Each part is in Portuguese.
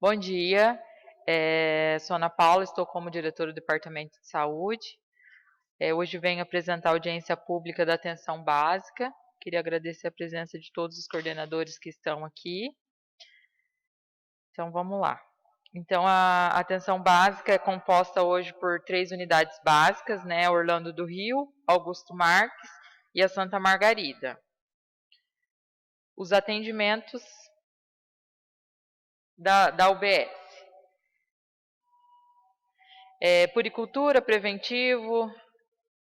Bom dia, sou Ana Paula, estou como diretora do Departamento de Saúde. Hoje venho apresentar a audiência pública da atenção básica. Queria agradecer a presença de todos os coordenadores que estão aqui. Então, vamos lá. Então, a atenção básica é composta hoje por 3 unidades básicas, né? Orlando do Rio, Augusto Marques e a Santa Margarida. Os atendimentos da UBS. Puricultura, preventivo,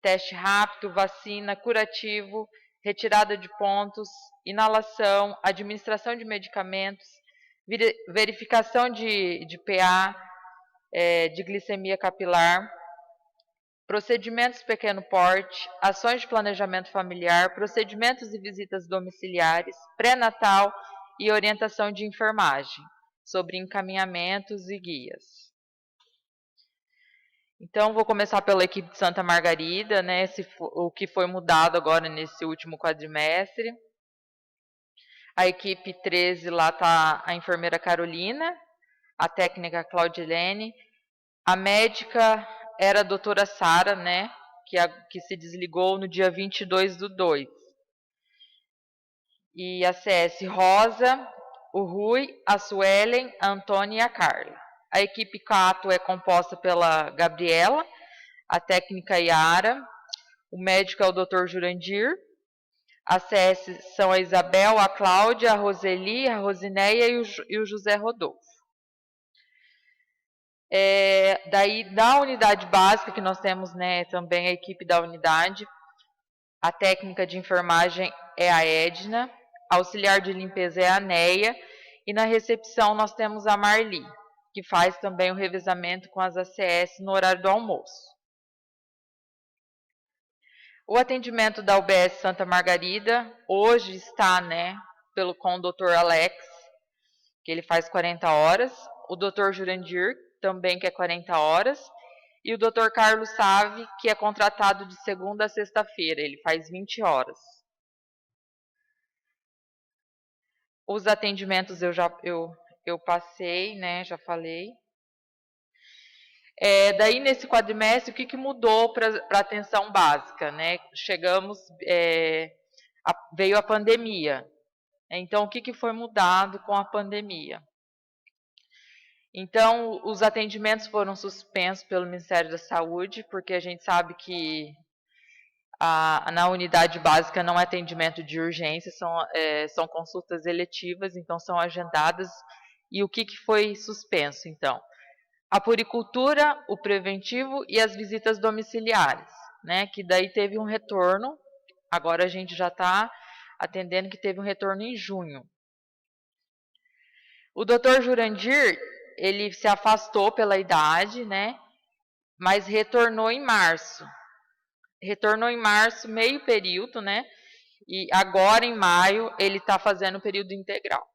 teste rápido, vacina, curativo, retirada de pontos, inalação, administração de medicamentos, verificação de PA, de glicemia capilar, procedimentos pequeno porte, ações de planejamento familiar, procedimentos e visitas domiciliares, pré-natal e orientação de enfermagem, sobre encaminhamentos e guias. Então, vou começar pela equipe de Santa Margarida, né, o que foi mudado agora nesse último quadrimestre. A equipe 13, lá está a enfermeira Carolina, a técnica Claudilene, a médica era a doutora Sara, né, que se desligou no dia 22/2. E a CS Rosa, o Rui, a Suelen, a Antônia e a Carla. A equipe 4 é composta pela Gabriela, a técnica Yara, o médico é o Dr. Jurandir, a CS são a Isabel, a Cláudia, a Roseli, a Rosineia e o José Rodolfo. Daí, da unidade básica, que nós temos, né, também a equipe da unidade, a técnica de enfermagem é a Edna, a auxiliar de limpeza é a Neia, e na recepção nós temos a Marli, que faz também o revezamento com as ACS no horário do almoço. O atendimento da UBS Santa Margarida hoje está, né, com o Dr. Alex, que ele faz 40 horas, o Dr. Jurandir, também que é 40 horas, e o Dr. Carlos Save, que é contratado de segunda a sexta-feira, ele faz 20 horas. Os atendimentos eu passei, né, já falei. Daí, nesse quadrimestre, o que mudou para a atenção básica, né? Veio a pandemia. Então, o que foi mudado com a pandemia? Então, os atendimentos foram suspensos pelo Ministério da Saúde, porque a gente sabe que na unidade básica não é atendimento de urgência, são consultas eletivas, então são agendadas. E o que foi suspenso, então? A puricultura, o preventivo e as visitas domiciliares, né? Que daí teve um retorno, agora a gente já está atendendo que teve um retorno em junho. O Dr. Jurandir, ele se afastou pela idade, né? Mas retornou em março. Retornou em março, meio período, né? E agora, em maio, ele está fazendo o período integral.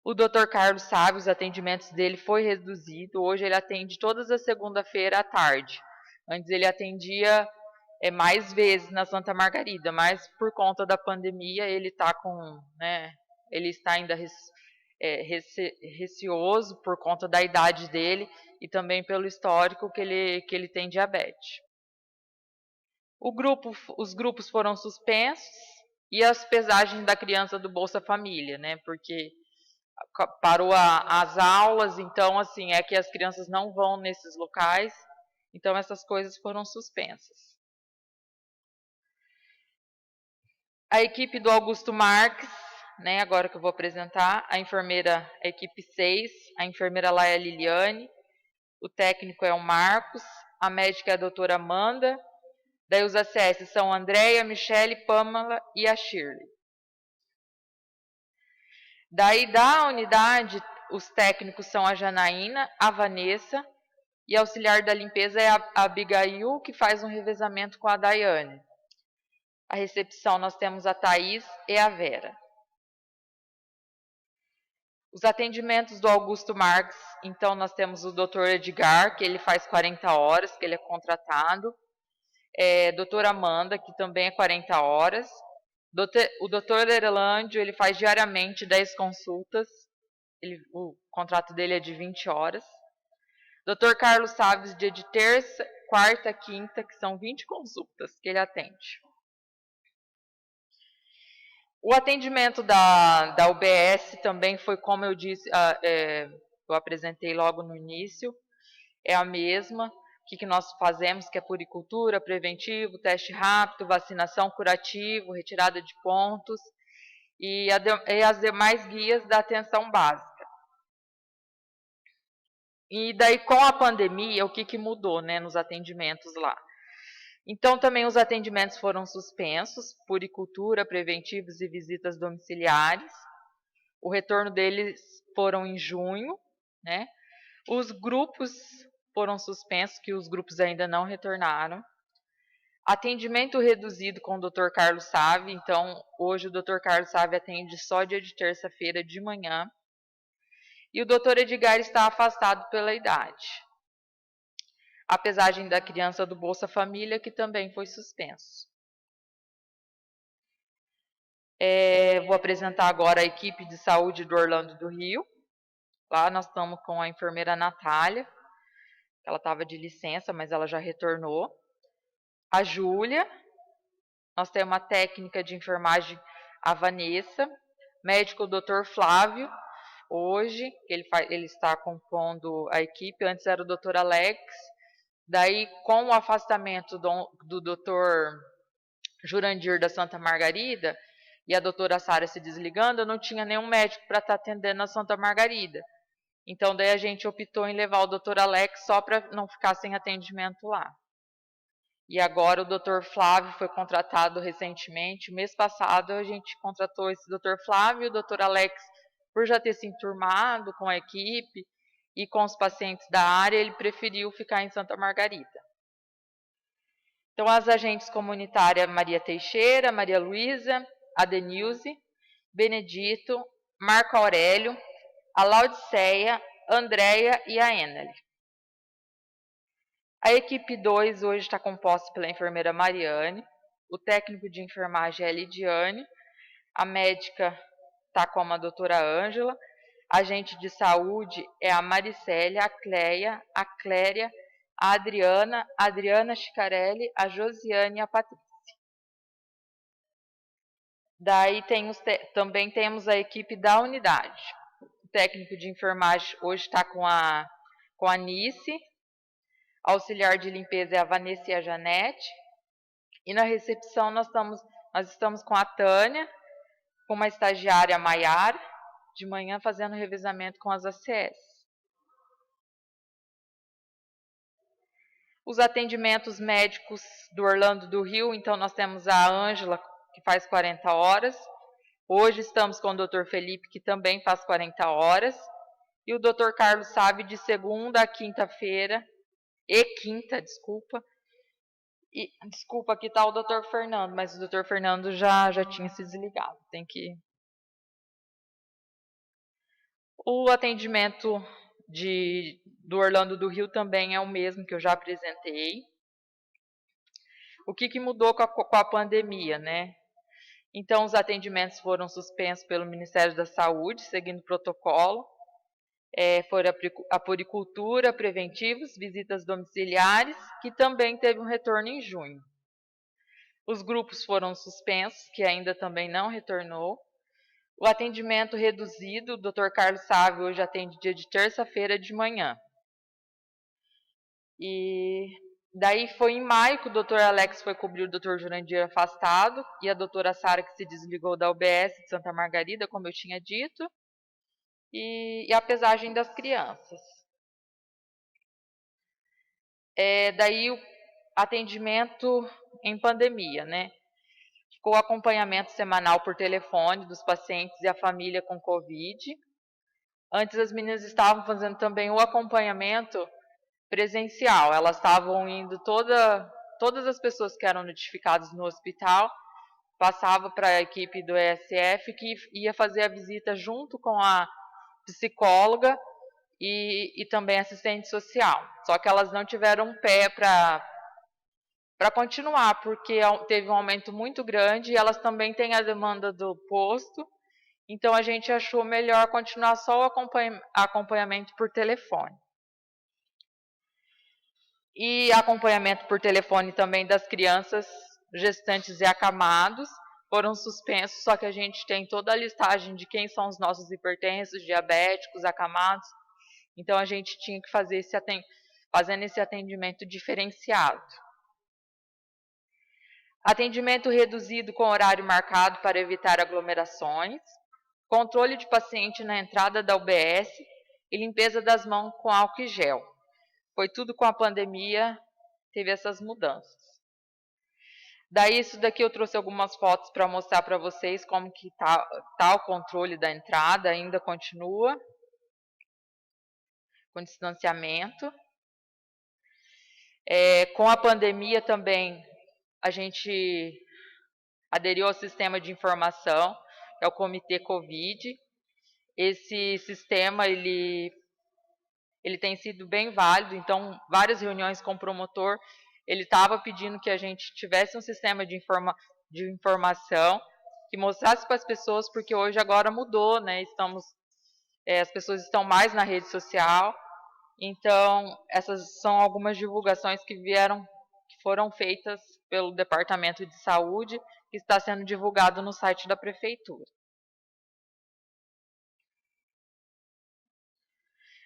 O Dr. Carlos sabe, os atendimentos dele foi reduzido. Hoje ele atende todas as segunda-feira à tarde. Antes ele atendia mais vezes na Santa Margarida, mas por conta da pandemia ele está ele está ainda receoso por conta da idade dele e também pelo histórico que ele tem diabetes. Os grupos foram suspensos e as pesagens da criança do Bolsa Família, né? Porque parou as aulas, então assim, que as crianças não vão nesses locais, então essas coisas foram suspensas. A equipe do Augusto Marques, né, agora que eu vou apresentar, a equipe 6, a enfermeira lá é a Liliane, o técnico é o Marcos, a médica é a doutora Amanda, daí os ACS são a Andréia, a Michele, Pamela e a Shirley. Daí da unidade, os técnicos são a Janaína, a Vanessa, e a auxiliar da limpeza é a Abigail, que faz um revezamento com a Daiane. A recepção nós temos a Thaís e a Vera. Os atendimentos do Augusto Marques, então nós temos o Dr. Edgar, que ele faz 40 horas, que ele é contratado. Doutora Amanda, que também é 40 horas. O Dr. Erlândio, ele faz diariamente 10 consultas. o contrato dele é de 20 horas. Dr. Carlos Chaves, dia de terça, quarta, quinta, que são 20 consultas que ele atende. O atendimento da UBS também foi, como eu disse, eu apresentei logo no início, é a mesma. O que nós fazemos, que é puericultura, preventivo, teste rápido, vacinação, curativo, retirada de pontos e as demais guias da atenção básica. E daí, com a pandemia, o que mudou, né, nos atendimentos lá? Então, também os atendimentos foram suspensos, puericultura, preventivos e visitas domiciliares. O retorno deles foram em junho, né? Os grupos foram suspensos, que os grupos ainda não retornaram. Atendimento reduzido com o Dr. Carlos Save. Então, hoje o Dr. Carlos Save atende só dia de terça-feira de manhã. E o Dr. Edgar está afastado pela idade. A pesagem da criança do Bolsa Família, que também foi suspenso. Vou apresentar agora a equipe de saúde do Orlando do Rio. Lá nós estamos com a enfermeira Natália. Ela estava de licença, mas ela já retornou. A Júlia. Nós temos a técnica de enfermagem, a Vanessa. Médico, o Dr. Flávio. Hoje, ele está compondo a equipe. Antes era o Dr. Alex. Daí, com o afastamento do Dr. Jurandir da Santa Margarida e a doutora Sara se desligando, eu não tinha nenhum médico para estar atendendo na Santa Margarida. Então, daí a gente optou em levar o Dr. Alex só para não ficar sem atendimento lá. E agora o Dr. Flávio foi contratado recentemente. Mês passado a gente contratou esse Dr. Flávio. O Dr. Alex, por já ter se enturmado com a equipe e com os pacientes da área, ele preferiu ficar em Santa Margarida. Então, as agentes comunitárias Maria Teixeira, Maria Luísa, a Denilze, Benedito, Marco Aurélio, a Laudiceia, Andréia e a Eneli. A equipe 2 hoje está composta pela enfermeira Mariane, o técnico de enfermagem é a Lidiane, a médica está com a doutora Ângela, a agente de saúde é a Maricélia, a Cléia, a Cléria, a Adriana Chicarelli, a Josiane e a Patrícia. Daí também temos a equipe da unidade. O técnico de enfermagem hoje está com a Nice, auxiliar de limpeza é a Vanessa e a Janete. E na recepção nós estamos com a Tânia, com uma estagiária, a Maiara, de manhã fazendo revezamento com as ACS. Os atendimentos médicos do Orlando do Rio, então nós temos a Ângela, que faz 40 horas. Hoje estamos com o Dr. Felipe, que também faz 40 horas. E o Dr. Carlos Sabe, de segunda a quinta-feira, desculpa. Desculpa, aqui está o Dr. Fernando, mas o Dr. Fernando já tinha se desligado. O atendimento do Orlando do Rio também é o mesmo que eu já apresentei. O que mudou com a pandemia, né? Então, os atendimentos foram suspensos pelo Ministério da Saúde, seguindo o protocolo. Foram a puericultura, preventivos, visitas domiciliares, que também teve um retorno em junho. Os grupos foram suspensos, que ainda também não retornou. O atendimento reduzido, o Dr. Carlos Sávio hoje atende dia de terça-feira de manhã. E daí foi em maio que o Dr. Alex foi cobrir o Dr. Jurandir afastado e a doutora Sara, que se desligou da UBS de Santa Margarida, como eu tinha dito, e a pesagem das crianças. Daí o atendimento em pandemia, né? Ficou o acompanhamento semanal por telefone dos pacientes e a família com Covid. Antes as meninas estavam fazendo também o acompanhamento presencial. Elas estavam indo, todas as pessoas que eram notificadas no hospital, passava para a equipe do ESF, que ia fazer a visita junto com a psicóloga e também assistente social. Só que elas não tiveram pé para continuar, porque teve um aumento muito grande e elas também têm a demanda do posto Então a gente achou melhor continuar só o acompanhamento por telefone. E acompanhamento por telefone também das crianças, gestantes e acamados foram suspensos, só que a gente tem toda a listagem de quem são os nossos hipertensos, diabéticos, acamados. Então a gente tinha que fazer fazendo esse atendimento diferenciado. Atendimento reduzido com horário marcado para evitar aglomerações, controle de paciente na entrada da UBS e limpeza das mãos com álcool e gel. Foi tudo com a pandemia, teve essas mudanças. Daí, isso daqui eu trouxe algumas fotos para mostrar para vocês como que tá o controle da entrada, ainda continua com distanciamento. Com a pandemia também, a gente aderiu ao sistema de informação, que é o Comitê Covid. Esse sistema, ele tem sido bem válido, então, várias reuniões com o promotor, ele estava pedindo que a gente tivesse um sistema de informação que mostrasse para as pessoas, porque hoje agora mudou, né? As pessoas estão mais na rede social, então essas são algumas divulgações que foram feitas pelo Departamento de Saúde, que está sendo divulgado no site da Prefeitura.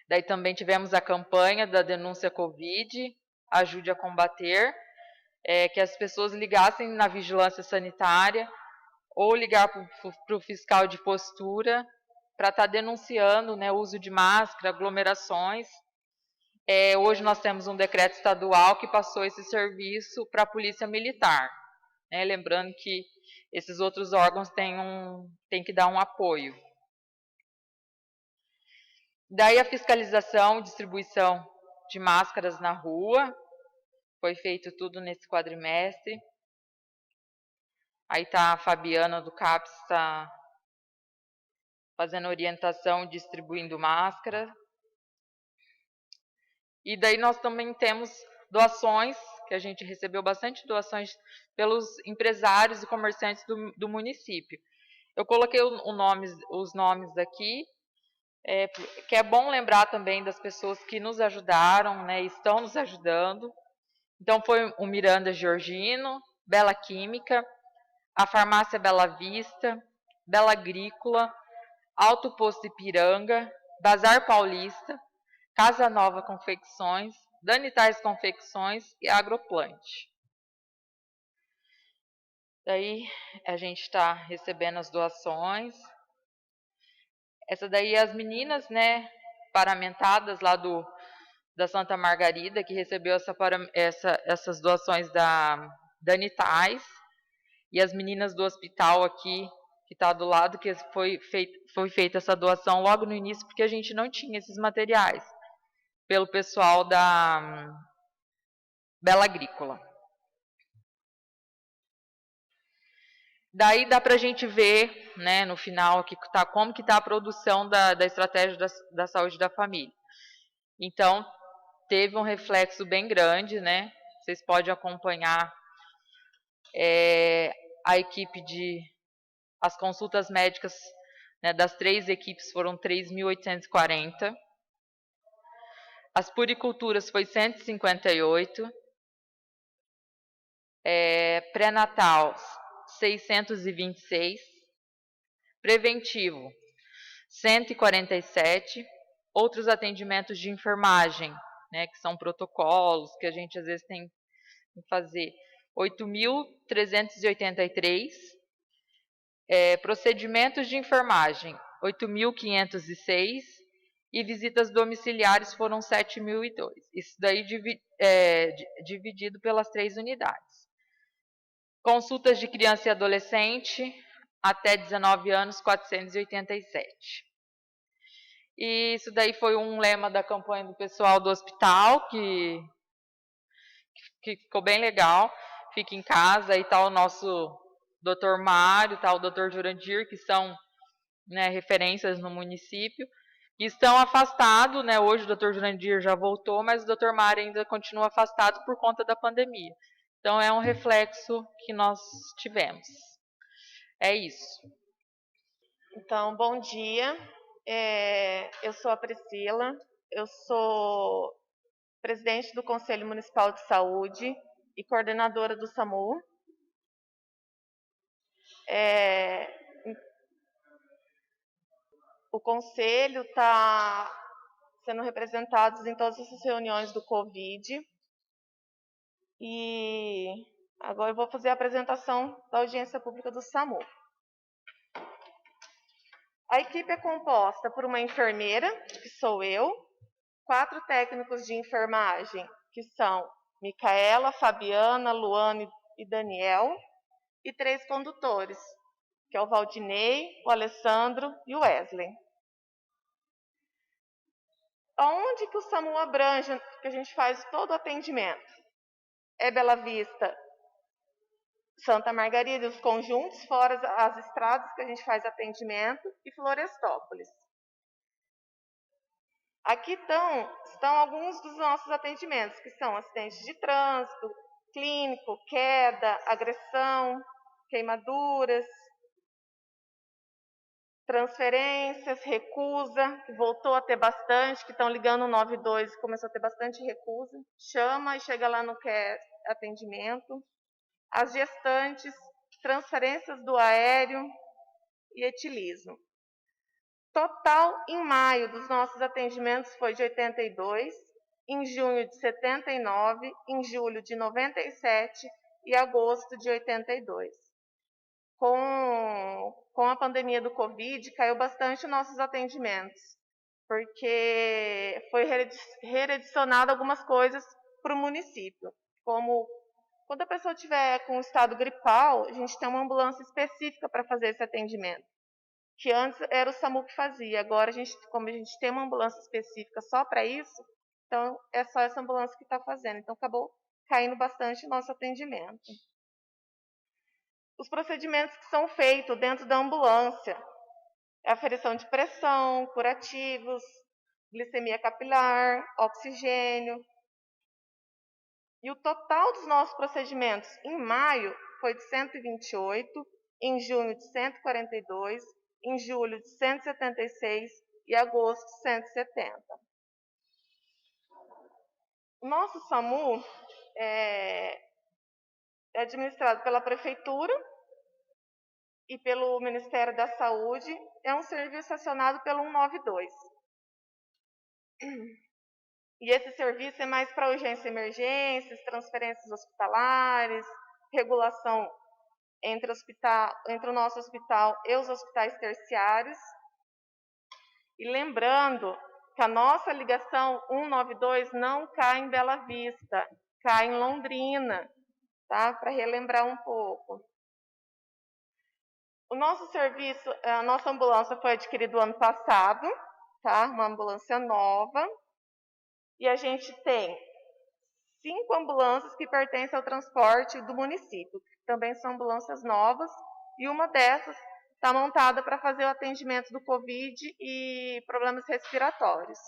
Daí também tivemos a campanha da denúncia Covid, ajude a combater, que as pessoas ligassem na vigilância sanitária ou ligar para o fiscal de postura para estar denunciando, né, o uso de máscara, aglomerações. Hoje nós temos um decreto estadual que passou esse serviço para a Polícia Militar, né, lembrando que esses outros órgãos têm que dar um apoio. Daí a fiscalização e distribuição de máscaras na rua, foi feito tudo nesse quadrimestre. Aí está a Fabiana do CAPS, está fazendo orientação, distribuindo máscara. E daí nós também temos doações, que a gente recebeu bastante doações pelos empresários e comerciantes do município. Eu coloquei os nomes aqui, que é bom lembrar também das pessoas que nos ajudaram, né, estão nos ajudando. Então foi o Miranda Georgino, Bela Química, a Farmácia Bela Vista, Bela Agrícola, Alto Posto Ipiranga, Bazar Paulista, Casa Nova Confecções, Danitais Confecções e Agroplant. Daí a gente está recebendo as doações. Essa daí é as meninas, né, paramentadas lá da Santa Margarida, que recebeu essas doações da Danitais. E as meninas do hospital aqui, que está do lado, que foi feita essa doação logo no início, porque a gente não tinha esses materiais, pelo pessoal da Bela Agrícola. Daí dá para a gente ver, né, no final, aqui, como que está a produção da estratégia da saúde da família. Então, teve um reflexo bem grande, né? Vocês podem acompanhar a equipe as consultas médicas, né, das 3 equipes foram 3.840. As puriculturas foi 158. Pré-natal, 626. Preventivo, 147. Outros atendimentos de enfermagem, né, que são protocolos, que a gente às vezes tem que fazer, 8.383. Procedimentos de enfermagem, 8.506, e visitas domiciliares foram 7.002. Isso daí dividido pelas 3 unidades. Consultas de criança e adolescente, até 19 anos, 487. E isso daí foi um lema da campanha do pessoal do hospital, que ficou bem legal. Fica em casa, e está o nosso Dr. Mário, está o Dr. Jurandir, que são, né, referências no município, e estão afastados, né? Hoje o Dr. Jurandir já voltou, mas o Dr. Mário ainda continua afastado por conta da pandemia. Então é um reflexo que nós tivemos. É isso. Então, bom dia. Eu sou a Priscila, eu sou presidente do Conselho Municipal de Saúde e coordenadora do SAMU. O Conselho está sendo representado em todas essas reuniões do Covid. E agora eu vou fazer a apresentação da audiência pública do SAMU. A equipe é composta por uma enfermeira, que sou eu, 4 técnicos de enfermagem, que são Micaela, Fabiana, Luane e Daniel, e 3 condutores, que é o Valdinei, o Alessandro e o Wesley. Aonde que o SAMU abrange, que a gente faz todo o atendimento? É Bela Vista, Santa Margarida, os conjuntos, fora as estradas que a gente faz atendimento, e Florestópolis. Aqui estão alguns dos nossos atendimentos, que são acidentes de trânsito, clínico, queda, agressão, queimaduras, transferências, recusa, que voltou a ter bastante, que estão ligando o 92 e começou a ter bastante recusa, chama e chega lá no quer atendimento, as gestantes, transferências do aéreo e etilismo. Total, em maio, dos nossos atendimentos foi de 82, em junho de 79, em julho de 97 e agosto de 82. Com a pandemia do Covid, caiu bastante nossos atendimentos, porque foi redirecionado algumas coisas para o município, como quando a pessoa estiver com estado gripal, a gente tem uma ambulância específica para fazer esse atendimento, que antes era o SAMU que fazia. Agora, como a gente tem uma ambulância específica só para isso, então é só essa ambulância que está fazendo. Então, acabou caindo bastante o nosso atendimento. Os procedimentos que são feitos dentro da ambulância é aferição de pressão, curativos, glicemia capilar, oxigênio. E o total dos nossos procedimentos em maio foi de 128, em junho de 142, em julho de 176 e agosto de 170. O nosso SAMU é administrado pela Prefeitura e pelo Ministério da Saúde. É um serviço acionado pelo 192. E esse serviço é mais para urgência e emergências, transferências hospitalares, regulação entre o nosso hospital e os hospitais terciários. E lembrando que a nossa ligação 192 não cai em Bela Vista, cai em Londrina, tá? Para relembrar um pouco. O nosso serviço, a nossa ambulância foi adquirida ano passado, tá? Uma ambulância nova. E a gente tem 5 ambulâncias que pertencem ao transporte do município, que também são ambulâncias novas, e uma dessas está montada para fazer o atendimento do Covid e problemas respiratórios.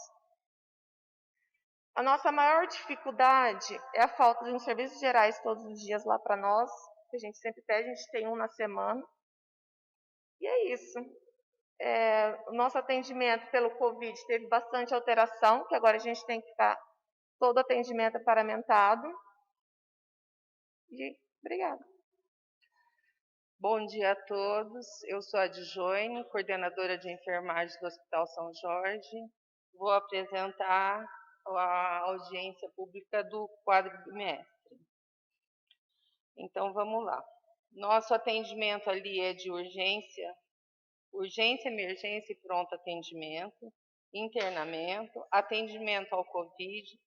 A nossa maior dificuldade é a falta de uns serviços gerais todos os dias lá para nós, que a gente sempre pede, a gente tem um na semana. E é isso. O nosso atendimento pelo Covid teve bastante alteração, que agora a gente tem que ficar todo atendimento paramentado. E obrigada. Bom dia a todos, eu sou a Djoine, coordenadora de enfermagem do Hospital São Jorge. Vou apresentar a audiência pública do quadrimestre. Então, vamos lá. Nosso atendimento ali é de urgência, emergência e pronto atendimento, internamento, atendimento ao Covid,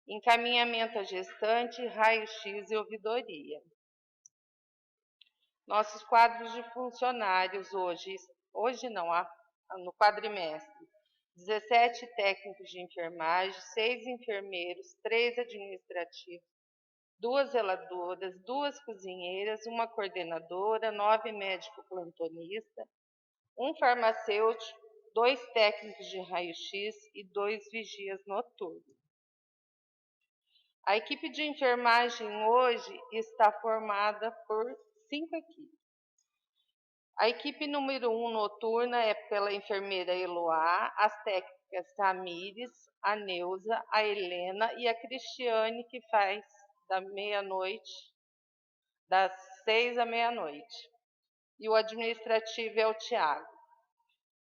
encaminhamento a gestante, raio-x e ouvidoria. Nossos quadros de funcionários hoje não, no quadrimestre, 17 técnicos de enfermagem, 6 enfermeiros, 3 administrativos, 2 zeladoras, 2 cozinheiras, 1 coordenadora, 9 médicos plantonistas, 1 farmacêutico, 2 técnicos de raio-x e 2 vigias noturnos. A equipe de enfermagem hoje está formada por 5 equipes. A equipe número 1 noturna é pela enfermeira Eloá, as técnicas Tamires, a Neuza, a Helena e a Cristiane, que faz da meia-noite, das 6 à meia-noite. E o administrativo é o Tiago.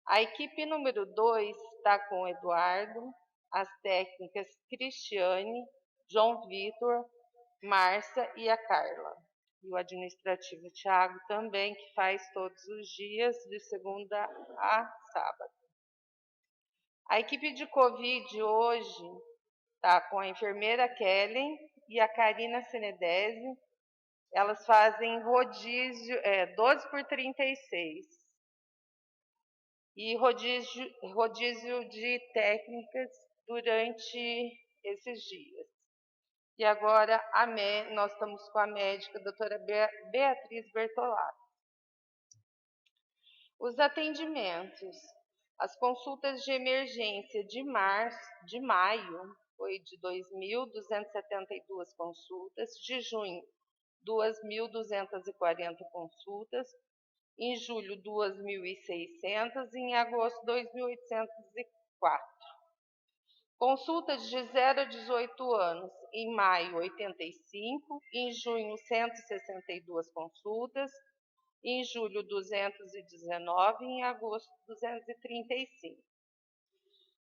A equipe número 2 está com o Eduardo, as técnicas Cristiane, João Vitor, Márcia e a Carla. E o administrativo Tiago também, que faz todos os dias, de segunda a sábado. A equipe de Covid hoje está com a enfermeira Kellen e a Karina Senedese. Elas fazem rodízio, 12 por 36. E rodízio de técnicas durante esses dias. E agora nós estamos com a médica, a doutora Beatriz Bertolato. Os atendimentos. As consultas de emergência de maio, foi de 2.272 consultas, de junho, 2.240 consultas, em julho, 2.600 e em agosto, 2.804. Consultas de 0 a 18 anos, em maio, 85, em junho, 162 consultas, em julho, 219 e em agosto, 235.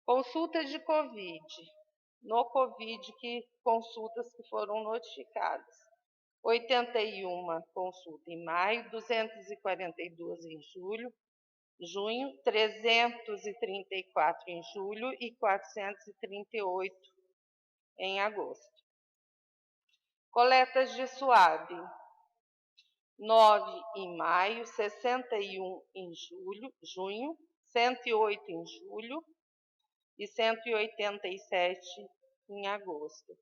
Consultas de Covid. No Covid, consultas que foram notificadas. 81 consultas em maio, 242 em junho, 334 em julho e 438 em agosto. Coletas de suave, 9 em maio, 61 em junho, 108 em julho e 187 em agosto.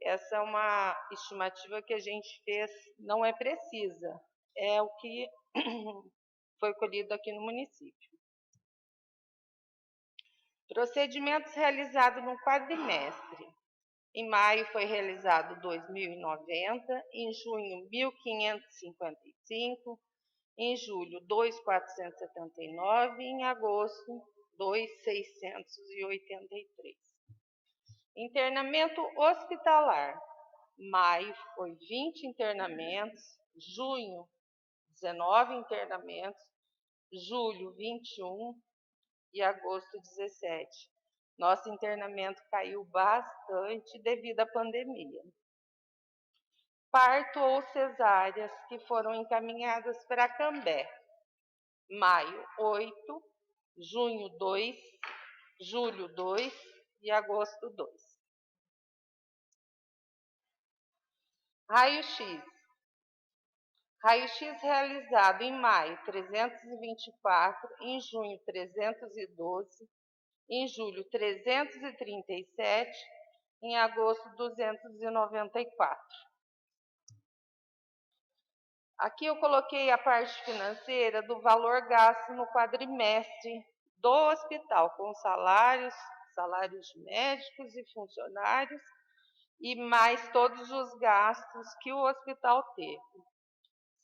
Essa é uma estimativa que a gente fez, não é precisa, é o que foi colhido aqui no município. Procedimentos realizados no quadrimestre. Em maio foi realizado 2.090, em junho 1.555, em julho 2.479 e em agosto 2.683. Internamento hospitalar. Maio foi 20 internamentos, junho 19 internamentos, julho 21 e agosto 17. Nosso internamento caiu bastante devido à pandemia. Parto ou cesáreas que foram encaminhadas para Cambé. Maio, 8, junho, 2, julho, 2 e agosto, 2. Raio-X. Raio-X realizado em maio, 324, em junho, 312, em julho, 337, em agosto, 294. Aqui eu coloquei a parte financeira do valor gasto no quadrimestre do hospital, com salários médicos e funcionários, e mais todos os gastos que o hospital teve.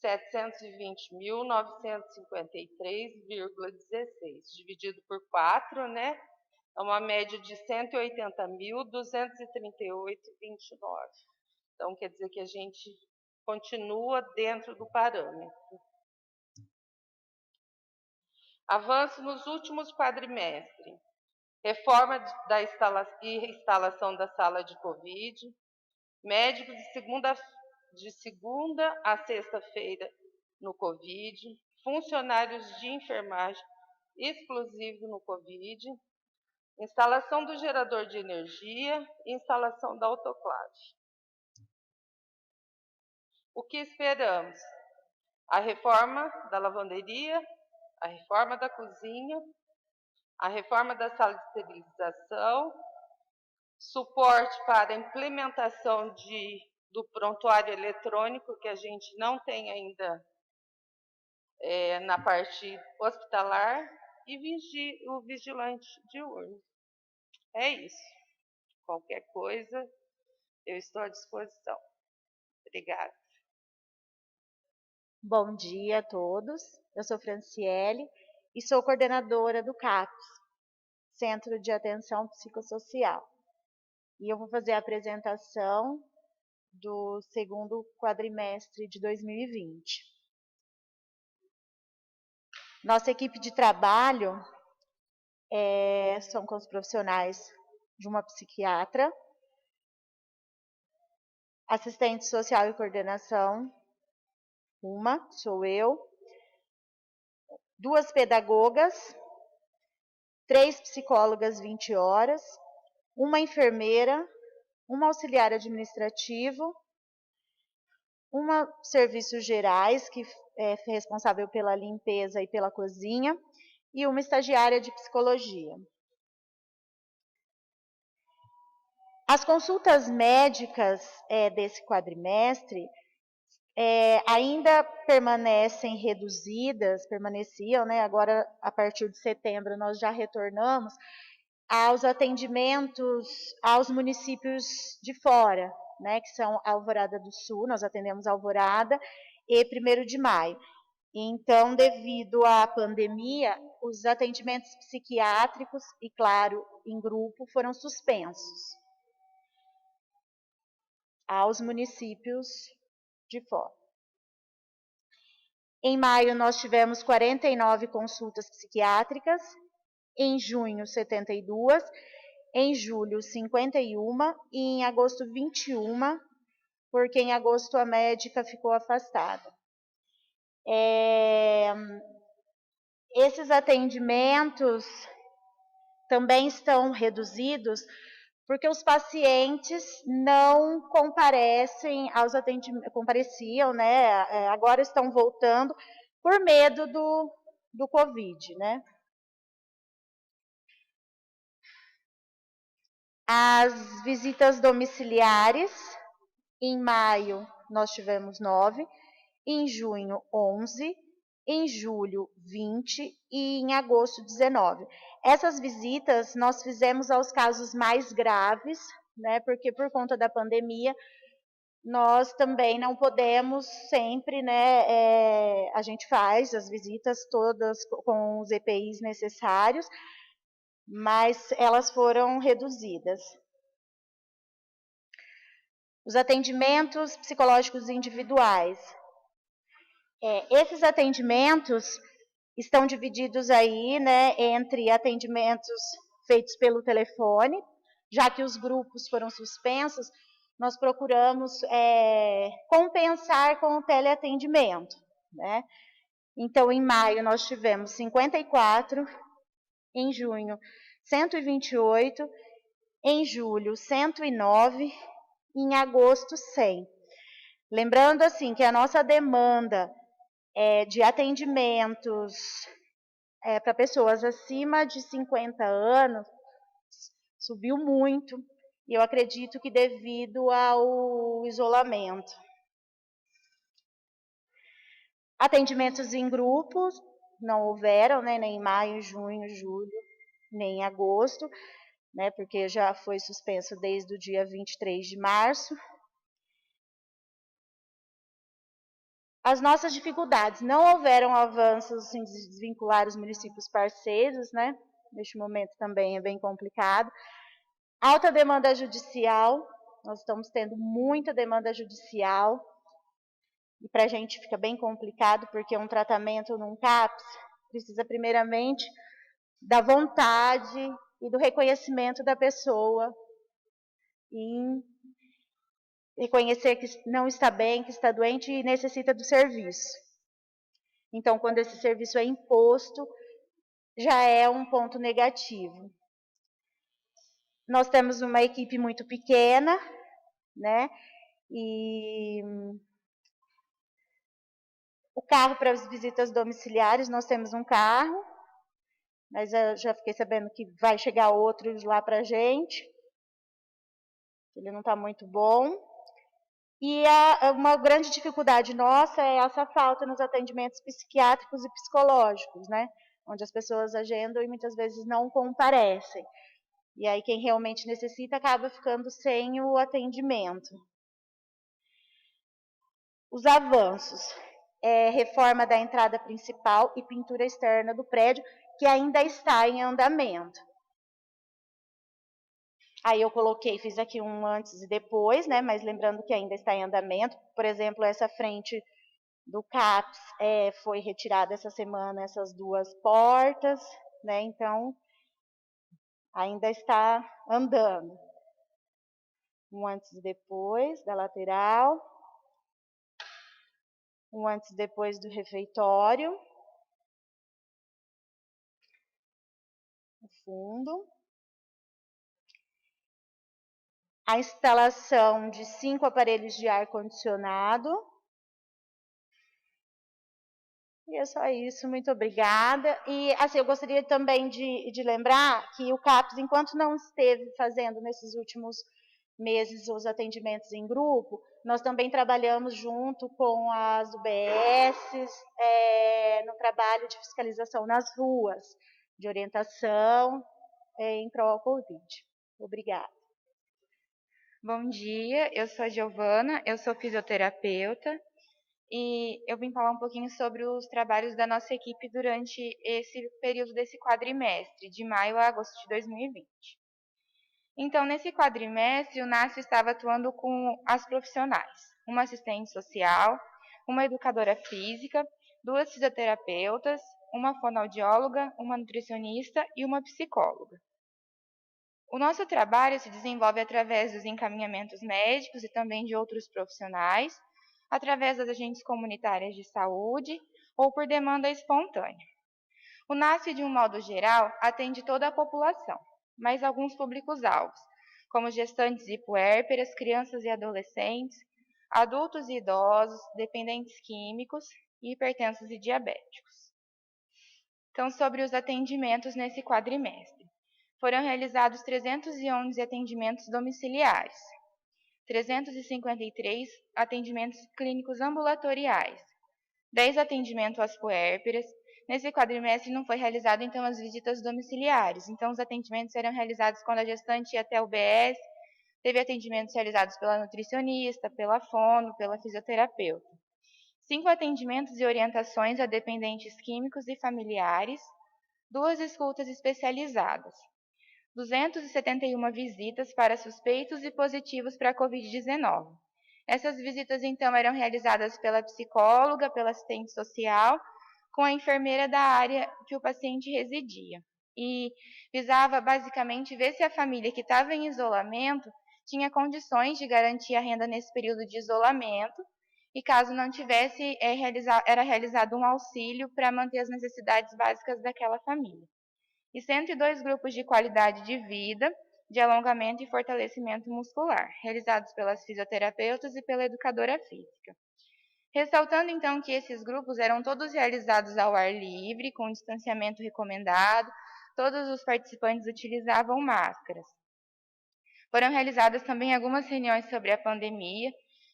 720.953,16, dividido por 4, né? É uma média de 180.238,29. Então, quer dizer que a gente continua dentro do parâmetro. Avanço nos últimos quadrimestres. Reforma da instalação da sala de Covid. Médicos de segunda a sexta-feira no Covid. Funcionários de enfermagem exclusivos no Covid. Instalação do gerador de energia e instalação da autoclave. O que esperamos? A reforma da lavanderia, a reforma da cozinha, a reforma da sala de esterilização, suporte para a implementação do prontuário eletrônico, que a gente não tem ainda na parte hospitalar, e o vigilante diurno. É isso. Qualquer coisa, eu estou à disposição. Obrigada. Bom dia a todos. Eu sou Franciele e sou coordenadora do CAPS, Centro de Atenção Psicossocial. E eu vou fazer a apresentação do segundo quadrimestre de 2020. Nossa equipe de trabalho são com os profissionais de uma psiquiatra, assistente social e coordenação, sou eu, 2 pedagogas, 3 psicólogas 20 horas, uma enfermeira, um auxiliar administrativo, uma serviços gerais, que é responsável pela limpeza e pela cozinha, e uma estagiária de psicologia. As consultas médicas desse quadrimestre ainda permanecem reduzidas, permaneciam, né? Agora, a partir de setembro, nós já retornamos aos atendimentos aos municípios de fora, né? Que são Alvorada do Sul, nós atendemos Alvorada, e 1º de Maio. Então, devido à pandemia, os atendimentos psiquiátricos, e claro, em grupo, foram suspensos aos municípios de fora. Em maio, nós tivemos 49 consultas psiquiátricas, em junho, 72, em julho, 51 e em agosto, 21, porque em agosto a médica ficou afastada. Esses atendimentos também estão reduzidos porque os pacientes não comparecem aos atendimentos, compareciam, né? Agora estão voltando por medo do Covid, né? As visitas domiciliares, em maio nós tivemos 9, em junho 11, em julho 20 e em agosto 19. Essas visitas nós fizemos aos casos mais graves, né, porque por conta da pandemia nós também não podemos sempre, né, a gente faz as visitas todas com os EPIs necessários, mas elas foram reduzidas. Os atendimentos psicológicos individuais. Esses atendimentos estão divididos aí, né, entre atendimentos feitos pelo telefone, já que os grupos foram suspensos, nós procuramos compensar com o teleatendimento, né? Então, em maio, nós tivemos 54, em junho, 128, em julho, 109, em agosto, 100. Lembrando, assim, que a nossa demanda de atendimentos para pessoas acima de 50 anos subiu muito, e eu acredito que devido ao isolamento. Atendimentos em grupos não houveram, né, nem em maio, junho, julho, nem em agosto, né, porque já foi suspenso desde o dia 23 de março. As nossas dificuldades, não houveram avanços em desvincular os municípios parceiros, né? Neste momento também é bem complicado. Alta demanda judicial, nós estamos tendo muita demanda judicial, e para a gente fica bem complicado, porque um tratamento num CAPS precisa primeiramente da vontade e do reconhecimento da pessoa em reconhecer que não está bem, que está doente e necessita do serviço. Então, quando esse serviço é imposto, já é um ponto negativo. Nós temos uma equipe muito pequena, né? E o carro para as visitas domiciliares, nós temos um carro, mas eu já fiquei sabendo que vai chegar outro lá para a gente. Ele não está muito bom. E uma grande dificuldade nossa é essa falta nos atendimentos psiquiátricos e psicológicos, né? Onde as pessoas agendam e muitas vezes não comparecem. E aí quem realmente necessita acaba ficando sem o atendimento. Os avanços. reforma da entrada principal e pintura externa do prédio, que ainda está em andamento. Aí eu fiz aqui um antes e depois, né, mas lembrando que ainda está em andamento. Por exemplo, essa frente do CAPS foi retirada essa semana, essas duas portas, né, então ainda está andando. Um antes e depois da lateral. Um antes e depois do refeitório. No fundo. A instalação de 5 aparelhos de ar-condicionado. E é só isso, muito obrigada. E assim, eu gostaria também de lembrar que o CAPS, enquanto não esteve fazendo nesses últimos meses os atendimentos em grupo, nós também trabalhamos junto com as UBSs no trabalho de fiscalização nas ruas, de orientação em prol ao Covid. Obrigada. Bom dia, eu sou a Giovana, eu sou fisioterapeuta e eu vim falar um pouquinho sobre os trabalhos da nossa equipe durante esse período desse quadrimestre, de maio a agosto de 2020. Então, nesse quadrimestre, o NASF estava atuando com as profissionais, uma assistente social, uma educadora física, 2 fisioterapeutas, uma fonoaudióloga, uma nutricionista e uma psicóloga. O nosso trabalho se desenvolve através dos encaminhamentos médicos e também de outros profissionais, através das agentes comunitárias de saúde ou por demanda espontânea. O NASF, de um modo geral, atende toda a população, mas alguns públicos-alvos, como gestantes e puérperas, crianças e adolescentes, adultos e idosos, dependentes químicos, hipertensos e diabéticos. Então, sobre os atendimentos nesse quadrimestre. Foram realizados 311 atendimentos domiciliares, 353 atendimentos clínicos ambulatoriais, 10 atendimentos às puérperas. Nesse quadrimestre não foi realizado, então, as visitas domiciliares. Então, os atendimentos eram realizados quando a gestante ia até o UBS, teve atendimentos realizados pela nutricionista, pela fono, pela fisioterapeuta. 5 atendimentos e orientações a dependentes químicos e familiares, 2 escutas especializadas. 271 visitas para suspeitos e positivos para a Covid-19. Essas visitas, então, eram realizadas pela psicóloga, pela assistente social, com a enfermeira da área que o paciente residia. E visava, basicamente, ver se a família que estava em isolamento tinha condições de garantir a renda nesse período de isolamento, e caso não tivesse, era realizado um auxílio para manter as necessidades básicas daquela família. E 102 grupos de qualidade de vida, de alongamento e fortalecimento muscular, realizados pelas fisioterapeutas e pela educadora física. Ressaltando, então, que esses grupos eram todos realizados ao ar livre, com distanciamento recomendado, todos os participantes utilizavam máscaras. Foram realizadas também algumas reuniões sobre a pandemia,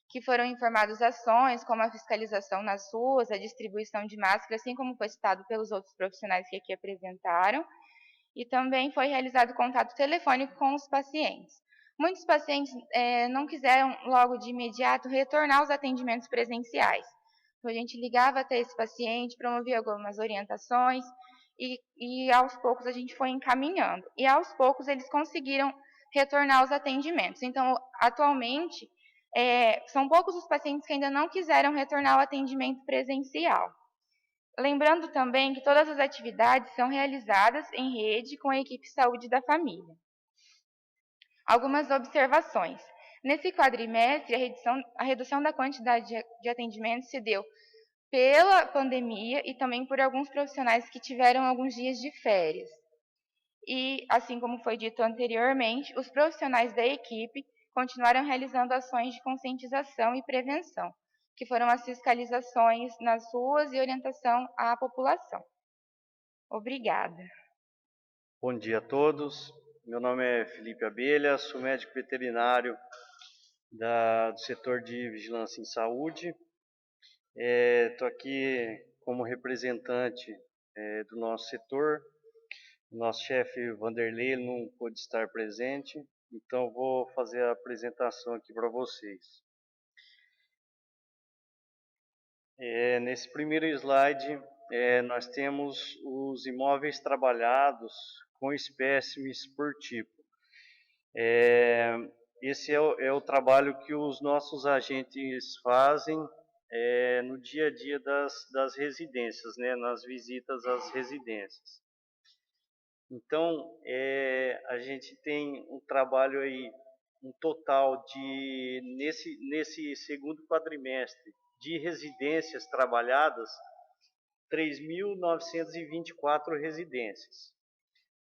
que foram informadas ações, como a fiscalização nas ruas, a distribuição de máscaras, assim como foi citado pelos outros profissionais que aqui apresentaram, e também foi realizado contato telefônico com os pacientes. Muitos pacientes não quiseram logo de imediato retornar aos atendimentos presenciais. Então, a gente ligava até esse paciente, promovia algumas orientações e aos poucos a gente foi encaminhando. E aos poucos eles conseguiram retornar aos atendimentos. Então, atualmente, são poucos os pacientes que ainda não quiseram retornar ao atendimento presencial. Lembrando também que todas as atividades são realizadas em rede com a equipe saúde da família. Algumas observações. Nesse quadrimestre, a redução da quantidade de atendimentos se deu pela pandemia e também por alguns profissionais que tiveram alguns dias de férias. E, assim como foi dito anteriormente, os profissionais da equipe continuaram realizando ações de conscientização e prevenção, que foram as fiscalizações nas ruas e orientação à população. Obrigada. Bom dia a todos. Meu nome é Felipe Abelha, sou médico veterinário do setor de vigilância em saúde. Estou aqui como representante do nosso setor. O nosso chefe Vanderlei não pôde estar presente, então vou fazer a apresentação aqui para vocês. Nesse primeiro slide, nós temos os imóveis trabalhados com espécimes por tipo. Esse é o trabalho que os nossos agentes fazem no dia a dia das residências, né, nas visitas às residências. Então, a gente tem um trabalho aí, um total de, nesse segundo quadrimestre, de residências trabalhadas, 3.924 residências.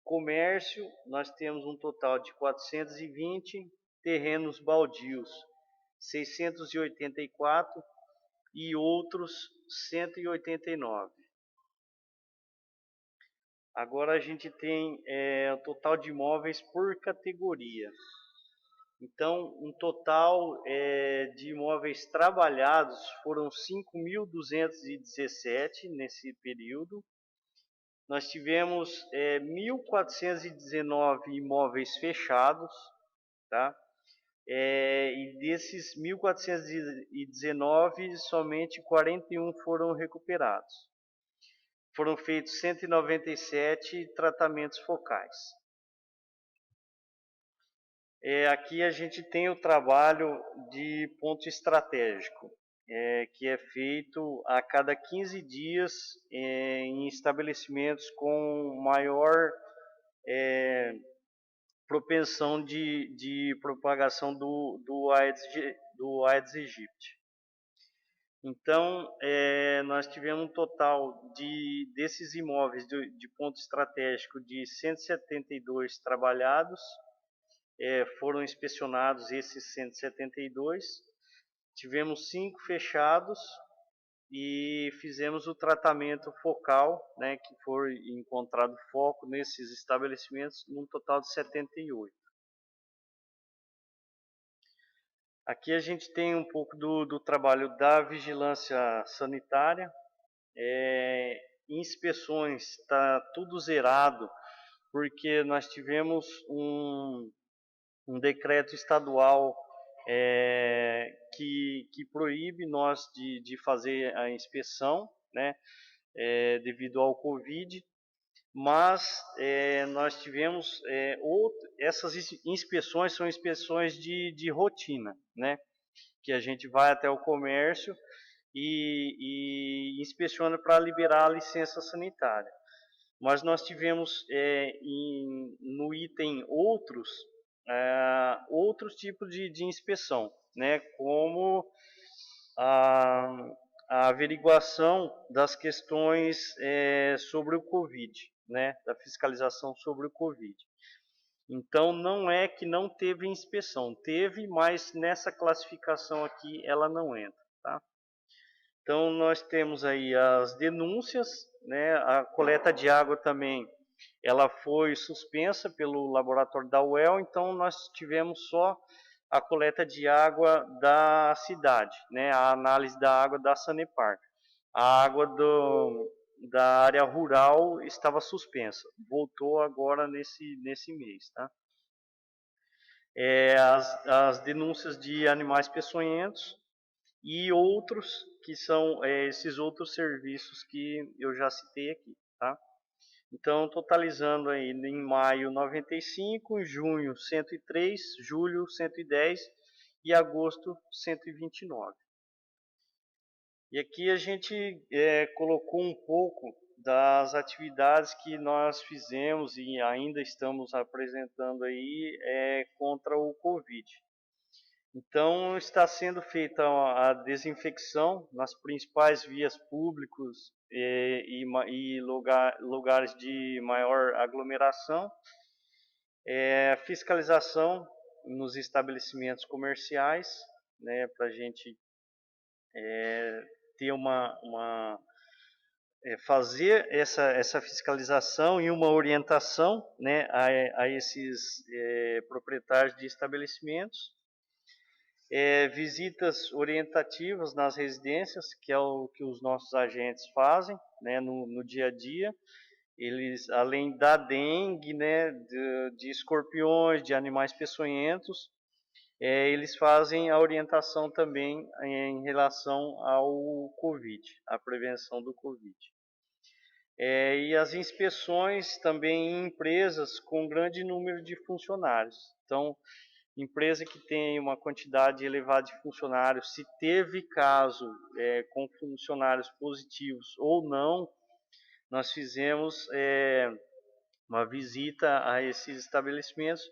Comércio, nós temos um total de 420, terrenos baldios, 684 e outros 189. Agora a gente tem o total de imóveis por categoria. Então, um total de imóveis trabalhados foram 5.217 nesse período. Nós tivemos 1.419 imóveis fechados, tá? E desses 1.419, somente 41 foram recuperados. Foram feitos 197 tratamentos focais. Aqui a gente tem o trabalho de ponto estratégico, que é feito a cada 15 dias em estabelecimentos com maior propensão de propagação do Aedes aegypti. Então, nós tivemos um total desses imóveis de ponto estratégico de 172 trabalhados, foram inspecionados esses 172, tivemos 5 fechados e fizemos o tratamento focal, né, que foi encontrado foco nesses estabelecimentos, num total de 78. Aqui a gente tem um pouco do trabalho da vigilância sanitária. Inspeções, está tudo zerado, porque nós tivemos um decreto estadual que proíbe nós de fazer a inspeção, né, devido ao Covid, mas nós tivemos essas inspeções são inspeções de rotina, né, que a gente vai até o comércio e inspeciona para liberar a licença sanitária. Mas nós tivemos no item outros tipos de inspeção, né, como a averiguação das questões sobre o Covid, né, da fiscalização sobre o Covid. Então, não é que não teve inspeção, teve, mas nessa classificação aqui ela não entra, tá? Então, nós temos aí as denúncias, né, a coleta de água também, ela foi suspensa pelo laboratório da UEL, então nós tivemos só a coleta de água da cidade, né, a análise da água da Sanepar. A água da área rural estava suspensa, voltou agora nesse mês, tá? As denúncias de animais peçonhentos e outros, que são esses outros serviços que eu já citei aqui, tá? Então, totalizando aí em maio 95, em junho 103, julho 110 e agosto 129. E aqui a gente colocou um pouco das atividades que nós fizemos e ainda estamos apresentando aí contra o Covid. Então, está sendo feita a desinfecção nas principais vias públicas e lugares de maior aglomeração, fiscalização nos estabelecimentos comerciais, né, para a gente ter fazer essa fiscalização e uma orientação, né, a esses proprietários de estabelecimentos. Visitas orientativas nas residências, que é o que os nossos agentes fazem, né, no dia a dia. Eles, além da dengue, né, de escorpiões, de animais peçonhentos, eles fazem a orientação também em relação ao Covid, a prevenção do Covid. E as inspeções também em empresas com grande número de funcionários. Então, empresa que tem uma quantidade elevada de funcionários, se teve caso com funcionários positivos ou não, nós fizemos uma visita a esses estabelecimentos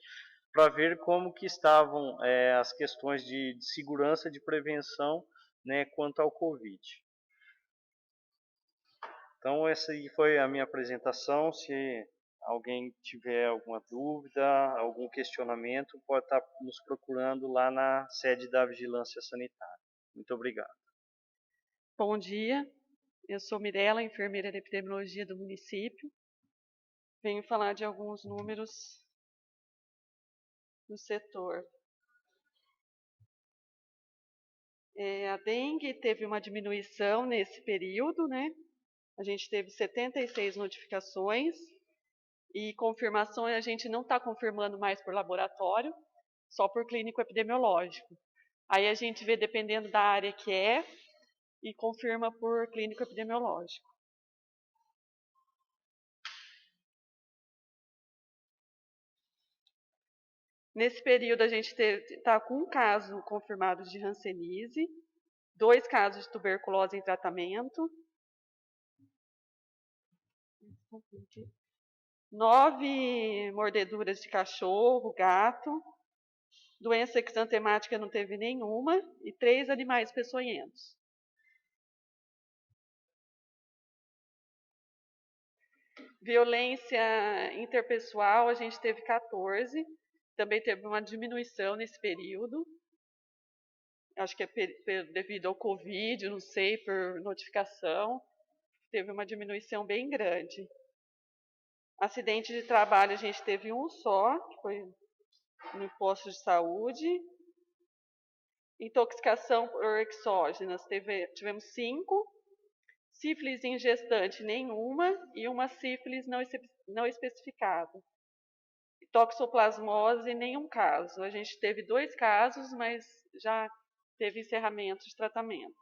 para ver como que estavam as questões de segurança, de prevenção, né, quanto ao Covid. Então, essa aí foi a minha apresentação. Se alguém tiver alguma dúvida, algum questionamento, pode estar nos procurando lá na sede da Vigilância Sanitária. Muito obrigado. Bom dia, eu sou Mirela, enfermeira de epidemiologia do município. Venho falar de alguns números no setor. A dengue teve uma diminuição nesse período, né? A gente teve 76 notificações e confirmações a gente não está confirmando mais por laboratório, só por clínico epidemiológico. Aí a gente vê dependendo da área que é e confirma por clínico epidemiológico. Nesse período a gente está com um caso confirmado de hanseníase, 2 casos de tuberculose em tratamento, 9 mordeduras de cachorro, gato, doença exantemática não teve nenhuma e 3 animais peçonhentos. Violência interpessoal a gente teve 14, também teve uma diminuição nesse período. Acho que é devido ao Covid, não sei, por notificação, teve uma diminuição bem grande. Acidente de trabalho a gente teve um só, que foi no posto de saúde. Intoxicação por exógenas, tivemos 5. Sífilis em gestante, nenhuma. E uma sífilis não especificada. Toxoplasmose, nenhum caso. A gente teve 2 casos, mas já teve encerramento de tratamento.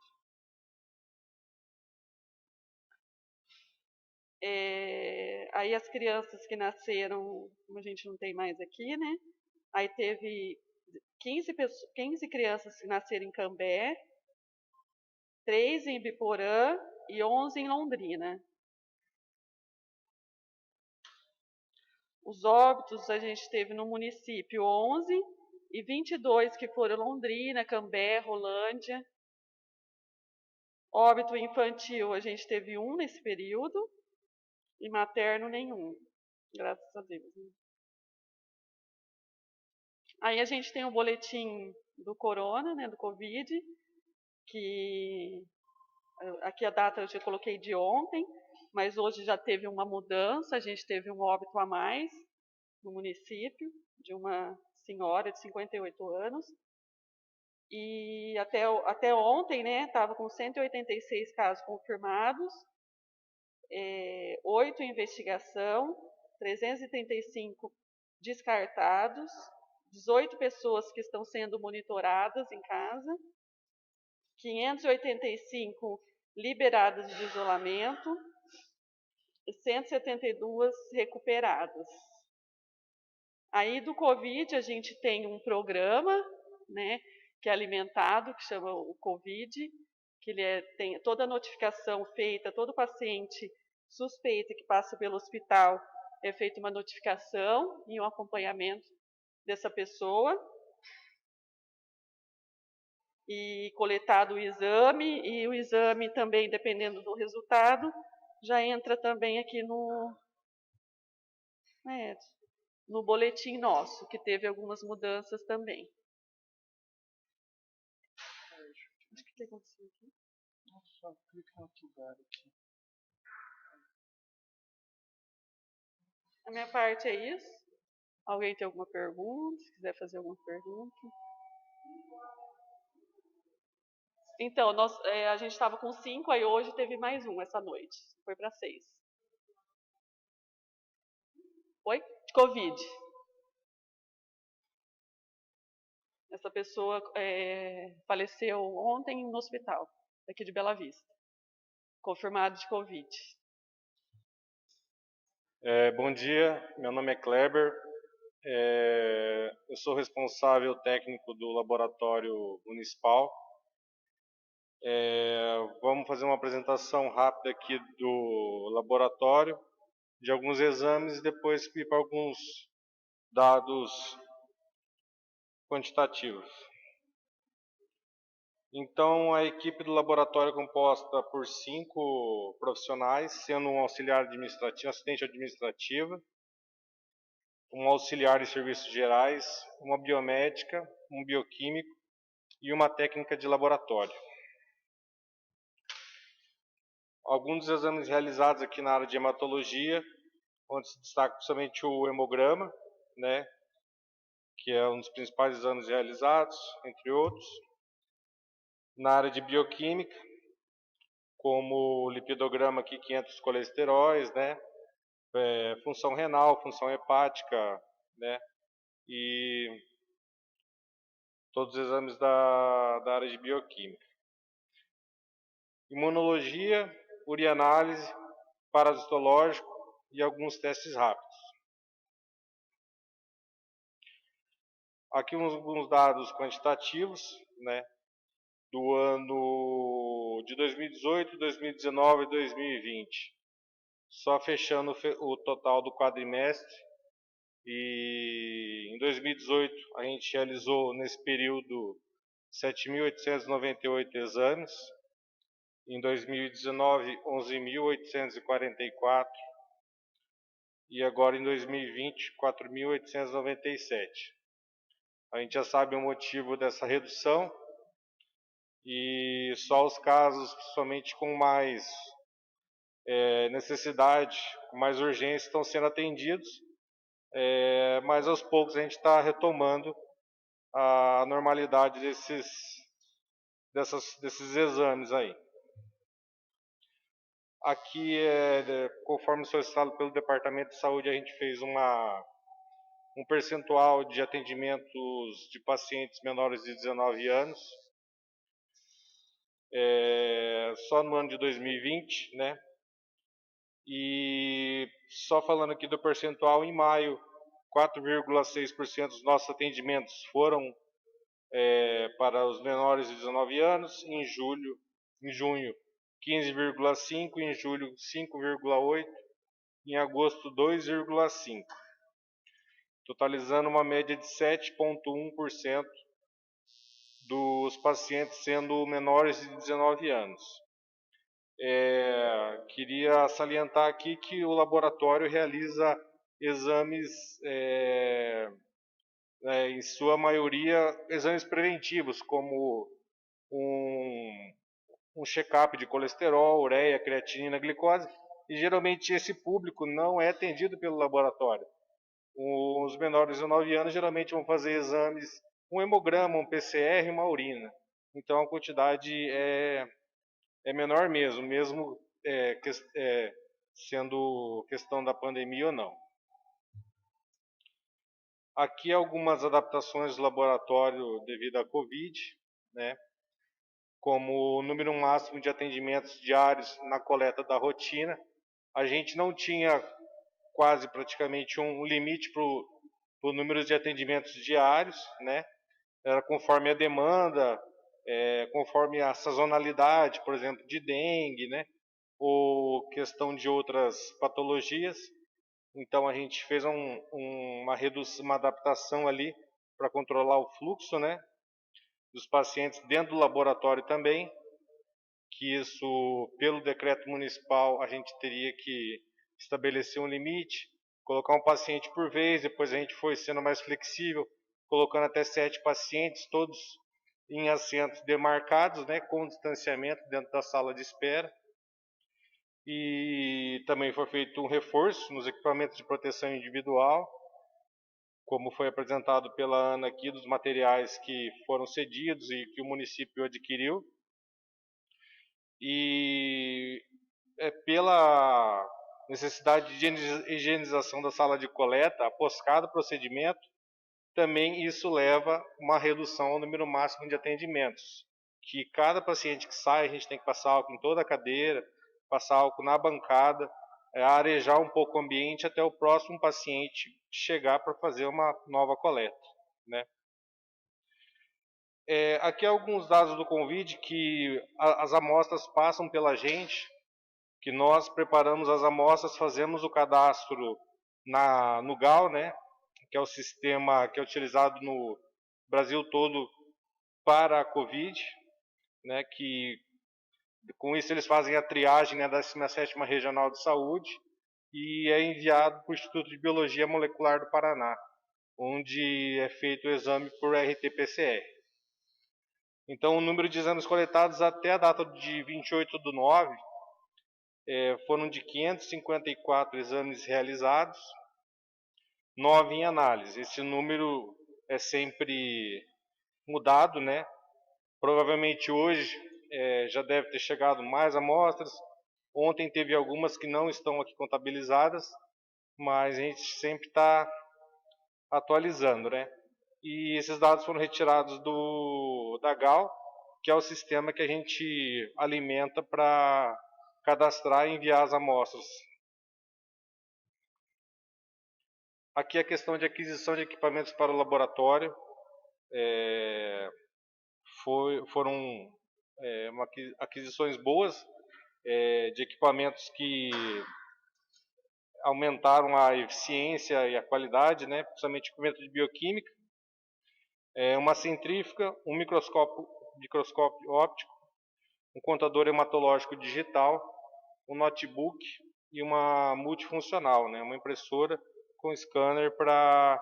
Aí as crianças que nasceram, como a gente não tem mais aqui, né? Aí teve 15 crianças que nasceram em Cambé, 3 em Biporã e 11 em Londrina. Os óbitos a gente teve no município 11 e 22 que foram Londrina, Cambé, Rolândia. Óbito infantil a gente teve 1 nesse período e materno nenhum, graças a Deus. Né? Aí a gente tem o boletim do corona, né, do Covid, que aqui a data eu já coloquei de ontem, mas hoje já teve uma mudança, a gente teve um óbito a mais no município, de uma senhora de 58 anos. E até ontem, né, estava com 186 casos confirmados, 8 em investigação, 335 descartados, 18 pessoas que estão sendo monitoradas em casa, 585 liberadas de isolamento e 172 recuperadas. Aí do Covid a gente tem um programa, né, que é alimentado, que chama o Covid, que ele tem toda a notificação feita, todo paciente suspeito que passa pelo hospital é feita uma notificação e um acompanhamento dessa pessoa e coletado o exame, e o exame também, dependendo do resultado, já entra também aqui no boletim nosso, que teve algumas mudanças também. O que aconteceu aqui? Só clica no outro lugar aqui. A minha parte é isso. Alguém tem alguma pergunta? Se quiser fazer alguma pergunta. Então, a gente estava com 5, aí hoje teve mais um essa noite. Foi para 6. Oi? De Covid. Essa pessoa faleceu ontem no hospital, aqui de Bela Vista, confirmado de Covid. Bom dia, meu nome é Kleber, eu sou responsável técnico do laboratório municipal. Vamos fazer uma apresentação rápida aqui do laboratório, de alguns exames e depois ir para alguns dados quantitativos. Então, a equipe do laboratório é composta por 5 profissionais, sendo um auxiliar administrativo, assistente administrativa, um auxiliar em serviços gerais, uma biomédica, um bioquímico e uma técnica de laboratório. Alguns dos exames realizados aqui na área de hematologia, onde se destaca principalmente o hemograma, né, que é um dos principais exames realizados, entre outros. Na área de bioquímica, como o lipidograma aqui, 500 colesteróis, né, função renal, função hepática, né, e todos os exames da área de bioquímica. Imunologia, urianálise, parasitológico e alguns testes rápidos. Aqui alguns dados quantitativos, né, do ano de 2018, 2019 e 2020. Só fechando o total do quadrimestre. E em 2018 a gente realizou nesse período 7.898 exames. Em 2019, 11.844. E agora em 2020, 4.897. A gente já sabe o motivo dessa redução. E só os casos, somente com mais necessidade, com mais urgência, estão sendo atendidos. Mas aos poucos a gente está retomando a normalidade desses exames aí. Aqui, conforme solicitado pelo Departamento de Saúde, a gente fez um percentual de atendimentos de pacientes menores de 19 anos. Só no ano de 2020, né? E só falando aqui do percentual, em maio, 4,6% dos nossos atendimentos foram para os menores de 19 anos, em junho 15,5%, em julho 5,8%, em agosto 2,5%, totalizando uma média de 7,1% dos pacientes sendo menores de 19 anos. Queria salientar aqui que o laboratório realiza exames, em sua maioria, exames preventivos, como um check-up de colesterol, ureia, creatinina, glicose, e geralmente esse público não é atendido pelo laboratório. Os menores de 19 anos geralmente vão fazer exames, um hemograma, um PCR e uma urina. Então a quantidade é menor mesmo sendo questão da pandemia ou não. Aqui algumas adaptações do laboratório devido à Covid, né? Como o número máximo de atendimentos diários na coleta da rotina. A gente não tinha praticamente um limite para o número de atendimentos diários, né? Era conforme a demanda, conforme a sazonalidade, por exemplo, de dengue, né? Ou questão de outras patologias. Então a gente fez uma adaptação ali para controlar o fluxo, né, dos pacientes dentro do laboratório também, que isso, pelo decreto municipal, a gente teria que estabelecer um limite, colocar um paciente por vez, depois a gente foi sendo mais flexível, colocando até 7 pacientes, todos em assentos demarcados, né, com distanciamento dentro da sala de espera. E também foi feito um reforço nos equipamentos de proteção individual, como foi apresentado pela Ana aqui, dos materiais que foram cedidos e que o município adquiriu. E pela necessidade de higienização da sala de coleta, após cada procedimento, também isso leva a uma redução ao número máximo de atendimentos, que cada paciente que sai, a gente tem que passar álcool em toda a cadeira, passar álcool na bancada, arejar um pouco o ambiente até o próximo paciente chegar para fazer uma nova coleta, né? Aqui alguns dados do Convide que as amostras passam pela gente, que nós preparamos as amostras, fazemos o cadastro no GAL, né, que é o sistema que é utilizado no Brasil todo para a Covid, né, que com isso eles fazem a triagem, né, da 17ª Regional de Saúde e é enviado para o Instituto de Biologia Molecular do Paraná, onde é feito o exame por RT-PCR. Então, o número de exames coletados até a data de 28/9 foram de 554 exames realizados, 9 em análise. Esse número é sempre mudado, né? Provavelmente hoje já deve ter chegado mais amostras. Ontem teve algumas que não estão aqui contabilizadas, mas a gente sempre está atualizando, né? E esses dados foram retirados da GAL, que é o sistema que a gente alimenta para cadastrar e enviar as amostras. Aqui a questão de aquisição de equipamentos para o laboratório. Foram aquisições boas de equipamentos que aumentaram a eficiência e a qualidade, né, principalmente equipamento de bioquímica, uma centrífuga, um microscópio óptico, um contador hematológico digital, um notebook e uma multifuncional, né, uma impressora com scanner para,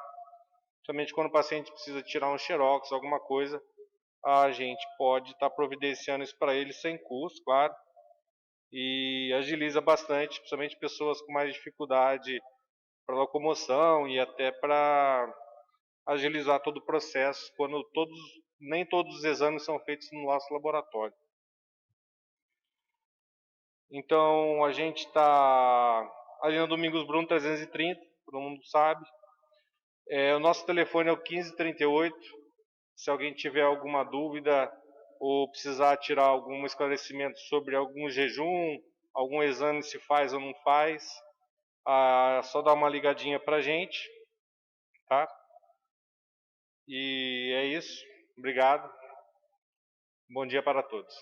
principalmente quando o paciente precisa tirar um xerox, alguma coisa, a gente pode estar providenciando isso para ele sem custo, claro, e agiliza bastante, principalmente pessoas com mais dificuldade para locomoção e até para agilizar todo o processo quando nem todos os exames são feitos no nosso laboratório. Então a gente está ali no Domingos Bruno 330, todo mundo sabe. O nosso telefone é o 1538. Se alguém tiver alguma dúvida ou precisar tirar algum esclarecimento sobre algum jejum, algum exame se faz ou não faz, só dá uma ligadinha para a gente, tá? E é isso. Obrigado. Bom dia para todos.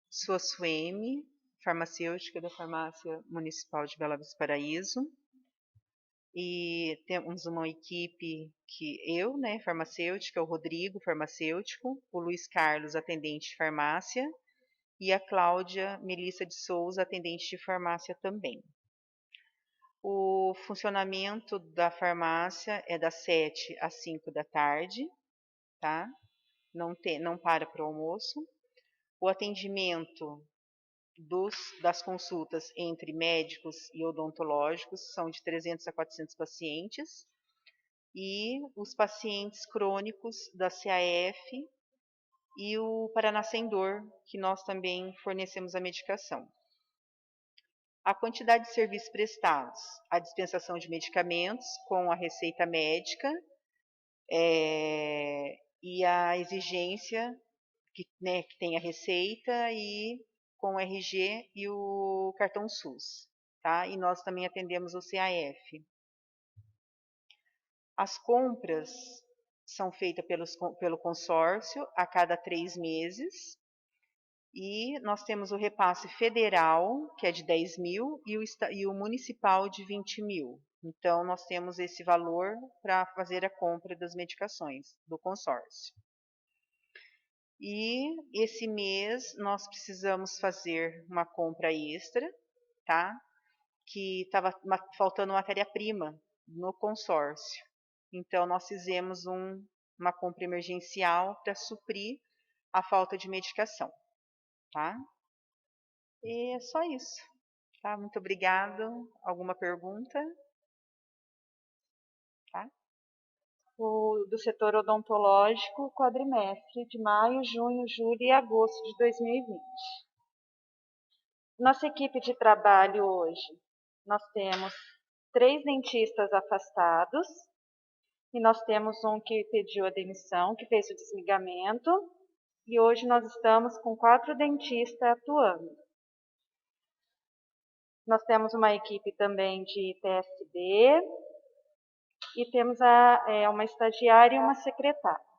Sou a Sueme, farmacêutica da Farmácia Municipal de Bela Vista Paraíso. E temos uma equipe né, farmacêutica, o Rodrigo, farmacêutico, o Luiz Carlos, atendente de farmácia, e a Cláudia Melissa de Souza, atendente de farmácia também. O funcionamento da farmácia é das 7 às 5 da tarde, tá? Não para o almoço. O atendimento das consultas entre médicos e odontológicos são de 300 a 400 pacientes, e os pacientes crônicos da CAF e o Paraná Sem Dor, que nós também fornecemos a medicação. A quantidade de serviços prestados: a dispensação de medicamentos com a receita médica e a exigência que tem a receita e com o RG e o cartão SUS, tá? E nós também atendemos o CAF. As compras são feitas pelo consórcio a cada 3 meses, e nós temos o repasse federal, que é de 10 mil, e o municipal de 20 mil. Então, nós temos esse valor para fazer a compra das medicações do consórcio. E esse mês nós precisamos fazer uma compra extra, tá? Que estava faltando matéria-prima no consórcio. Então nós fizemos uma compra emergencial para suprir a falta de medicação, tá? E é só isso, tá? Muito obrigada. Alguma pergunta? Tá? Do setor odontológico, quadrimestre de maio, junho, julho e agosto de 2020. Nossa equipe de trabalho hoje, nós temos 3 dentistas afastados, e nós temos um que pediu a demissão, que fez o desligamento, e hoje nós estamos com 4 dentistas atuando. Nós temos uma equipe também de TSD e temos uma estagiária e uma secretária.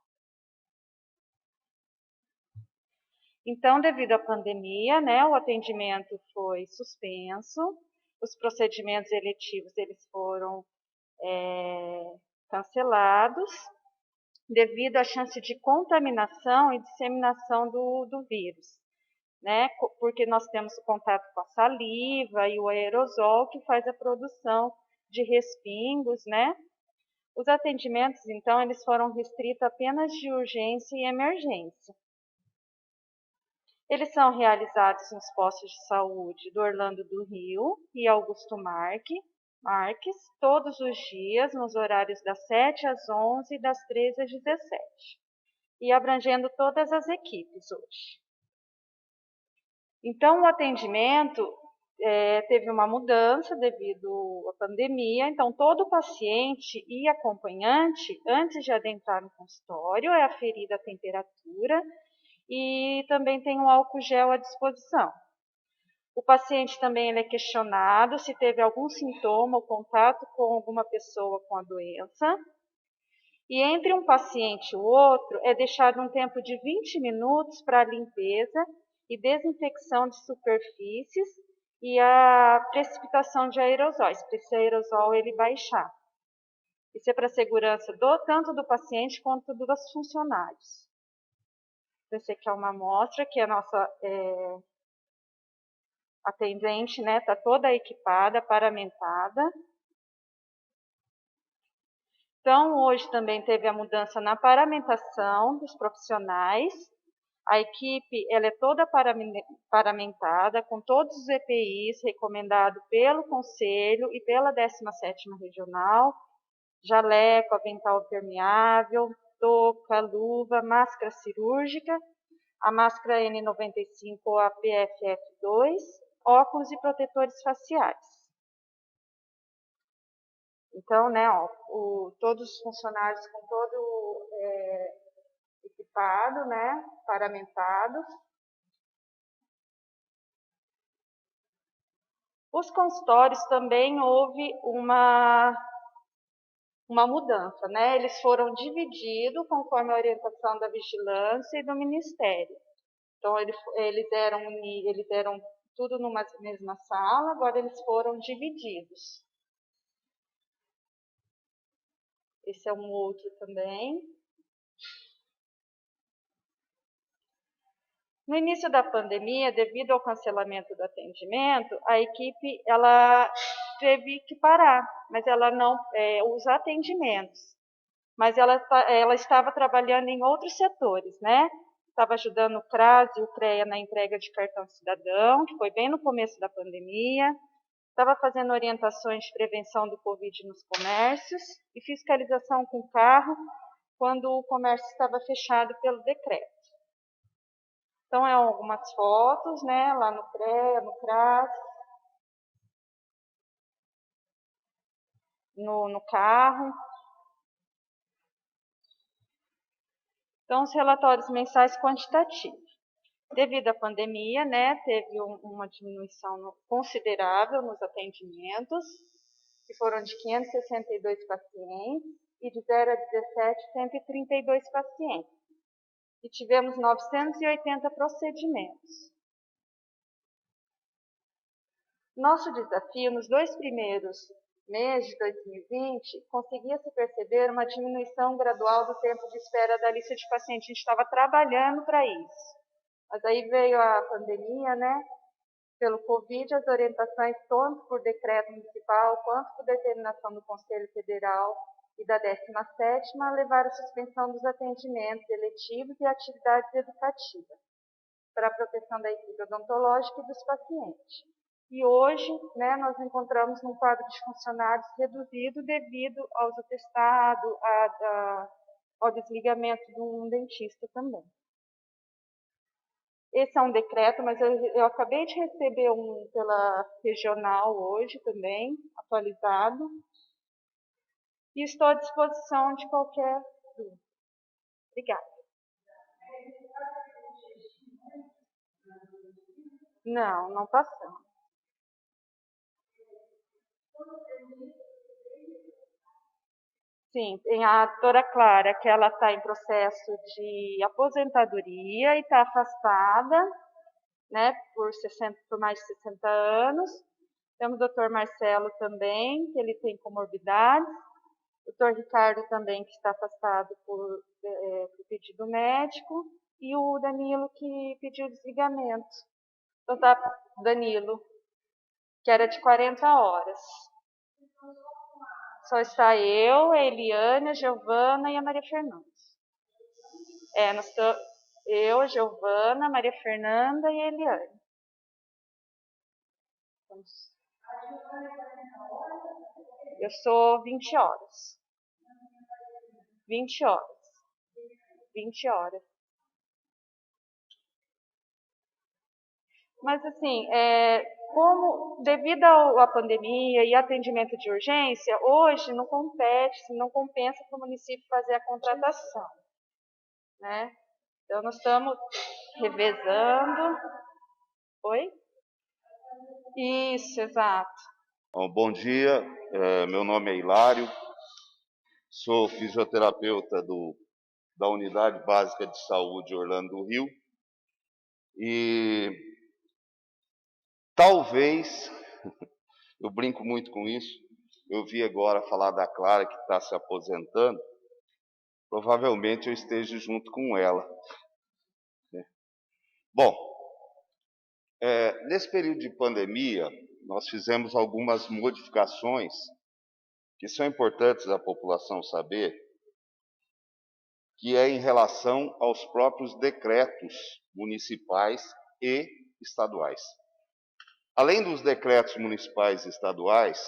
Então, devido à pandemia, né, o atendimento foi suspenso, os procedimentos eletivos eles foram cancelados devido à chance de contaminação e disseminação do vírus, né, porque nós temos o contato com a saliva e o aerosol que faz a produção de respingos, né. Os atendimentos, então, eles foram restritos apenas de urgência e emergência. Eles são realizados nos postos de saúde do Orlando do Rio e Augusto Marques, todos os dias, nos horários das 7 às 11 e das 13 às 17, e abrangendo todas as equipes hoje. Então, o atendimento teve uma mudança devido à pandemia, então todo paciente e acompanhante, antes de adentrar no consultório, é aferida a temperatura, e também tem um álcool gel à disposição. O paciente também é questionado se teve algum sintoma ou contato com alguma pessoa com a doença. E entre um paciente e o outro é deixado um tempo de 20 minutos para a limpeza e desinfecção de superfícies e a precipitação de aerosóis, para esse aerosol ele baixar. Isso é para a segurança tanto do paciente quanto dos funcionários. Esse aqui é uma amostra que a nossa atendente, né, está toda equipada, paramentada. Então, hoje também teve a mudança na paramentação dos profissionais. A equipe ela é toda paramentada, com todos os EPIs recomendados pelo Conselho e pela 17ª Regional, jaleco, avental permeável, touca, luva, máscara cirúrgica, a máscara N95 ou a PFF2, óculos e protetores faciais. Então, né, todos os funcionários com todo equipado, né, paramentados. Os consultórios também houve uma mudança, né? Eles foram divididos conforme a orientação da vigilância e do Ministério. Então, eles eram tudo numa mesma sala, agora eles foram divididos. Esse é um outro também. No início da pandemia, devido ao cancelamento do atendimento, a equipe ela teve que parar, mas ela não os atendimentos. Mas ela estava trabalhando em outros setores, né? Estava ajudando o CRAS e o CREA na entrega de cartão cidadão, que foi bem no começo da pandemia. Estava fazendo orientações de prevenção do Covid nos comércios e fiscalização com o carro quando o comércio estava fechado pelo decreto. Então, algumas fotos, né, lá no CREA, no CRAS, no carro. Então, os relatórios mensais quantitativos. Devido à pandemia, né, teve uma diminuição considerável nos atendimentos, que foram de 562 pacientes, e de 0 a 17, 132 pacientes. E tivemos 980 procedimentos. Nosso desafio, nos 2 primeiros meses de 2020, conseguia-se perceber uma diminuição gradual do tempo de espera da lista de pacientes. A gente estava trabalhando para isso. Mas aí veio a pandemia, né? Pelo Covid, as orientações, tanto por decreto municipal, quanto por determinação do Conselho Federal e da 17ª, levaram à suspensão dos atendimentos eletivos e atividades educativas, para a proteção da equipe odontológica e dos pacientes. E hoje, né, nós encontramos um quadro de funcionários reduzido devido aos atestados, ao desligamento de um dentista também. Esse é um decreto, mas eu acabei de receber um pela regional hoje também, atualizado. e estou à disposição de qualquer dúvida. Obrigada. Não passamos. Sim, tem a doutora Clara, que ela está em processo de aposentadoria e está afastada, né, por mais de 60 anos. Temos o doutor Marcelo também, que ele tem comorbidades. O doutor Ricardo também, que está afastado por pedido médico. E o Danilo, que pediu desligamento. Então tá, Danilo, que era de 40 horas. Só está eu, a Eliane, a Giovana e a Maria Fernanda. Eu, a Giovana, a Maria Fernanda e a Eliane. Eu sou 20 horas. 20 horas. 20 horas. Mas assim, como devido à pandemia e atendimento de urgência, hoje não compensa para o município fazer a contratação, né? Então nós estamos revezando. Oi? Isso, exato. Bom dia, meu nome é Hilário, sou fisioterapeuta da Unidade Básica de Saúde Orlando do Rio e talvez, eu brinco muito com isso, eu vi agora falar da Clara que está se aposentando, provavelmente eu esteja junto com ela. Bom, nesse período de pandemia, nós fizemos algumas modificações que são importantes a população saber, que é em relação aos próprios decretos municipais e estaduais. Além dos decretos municipais e estaduais,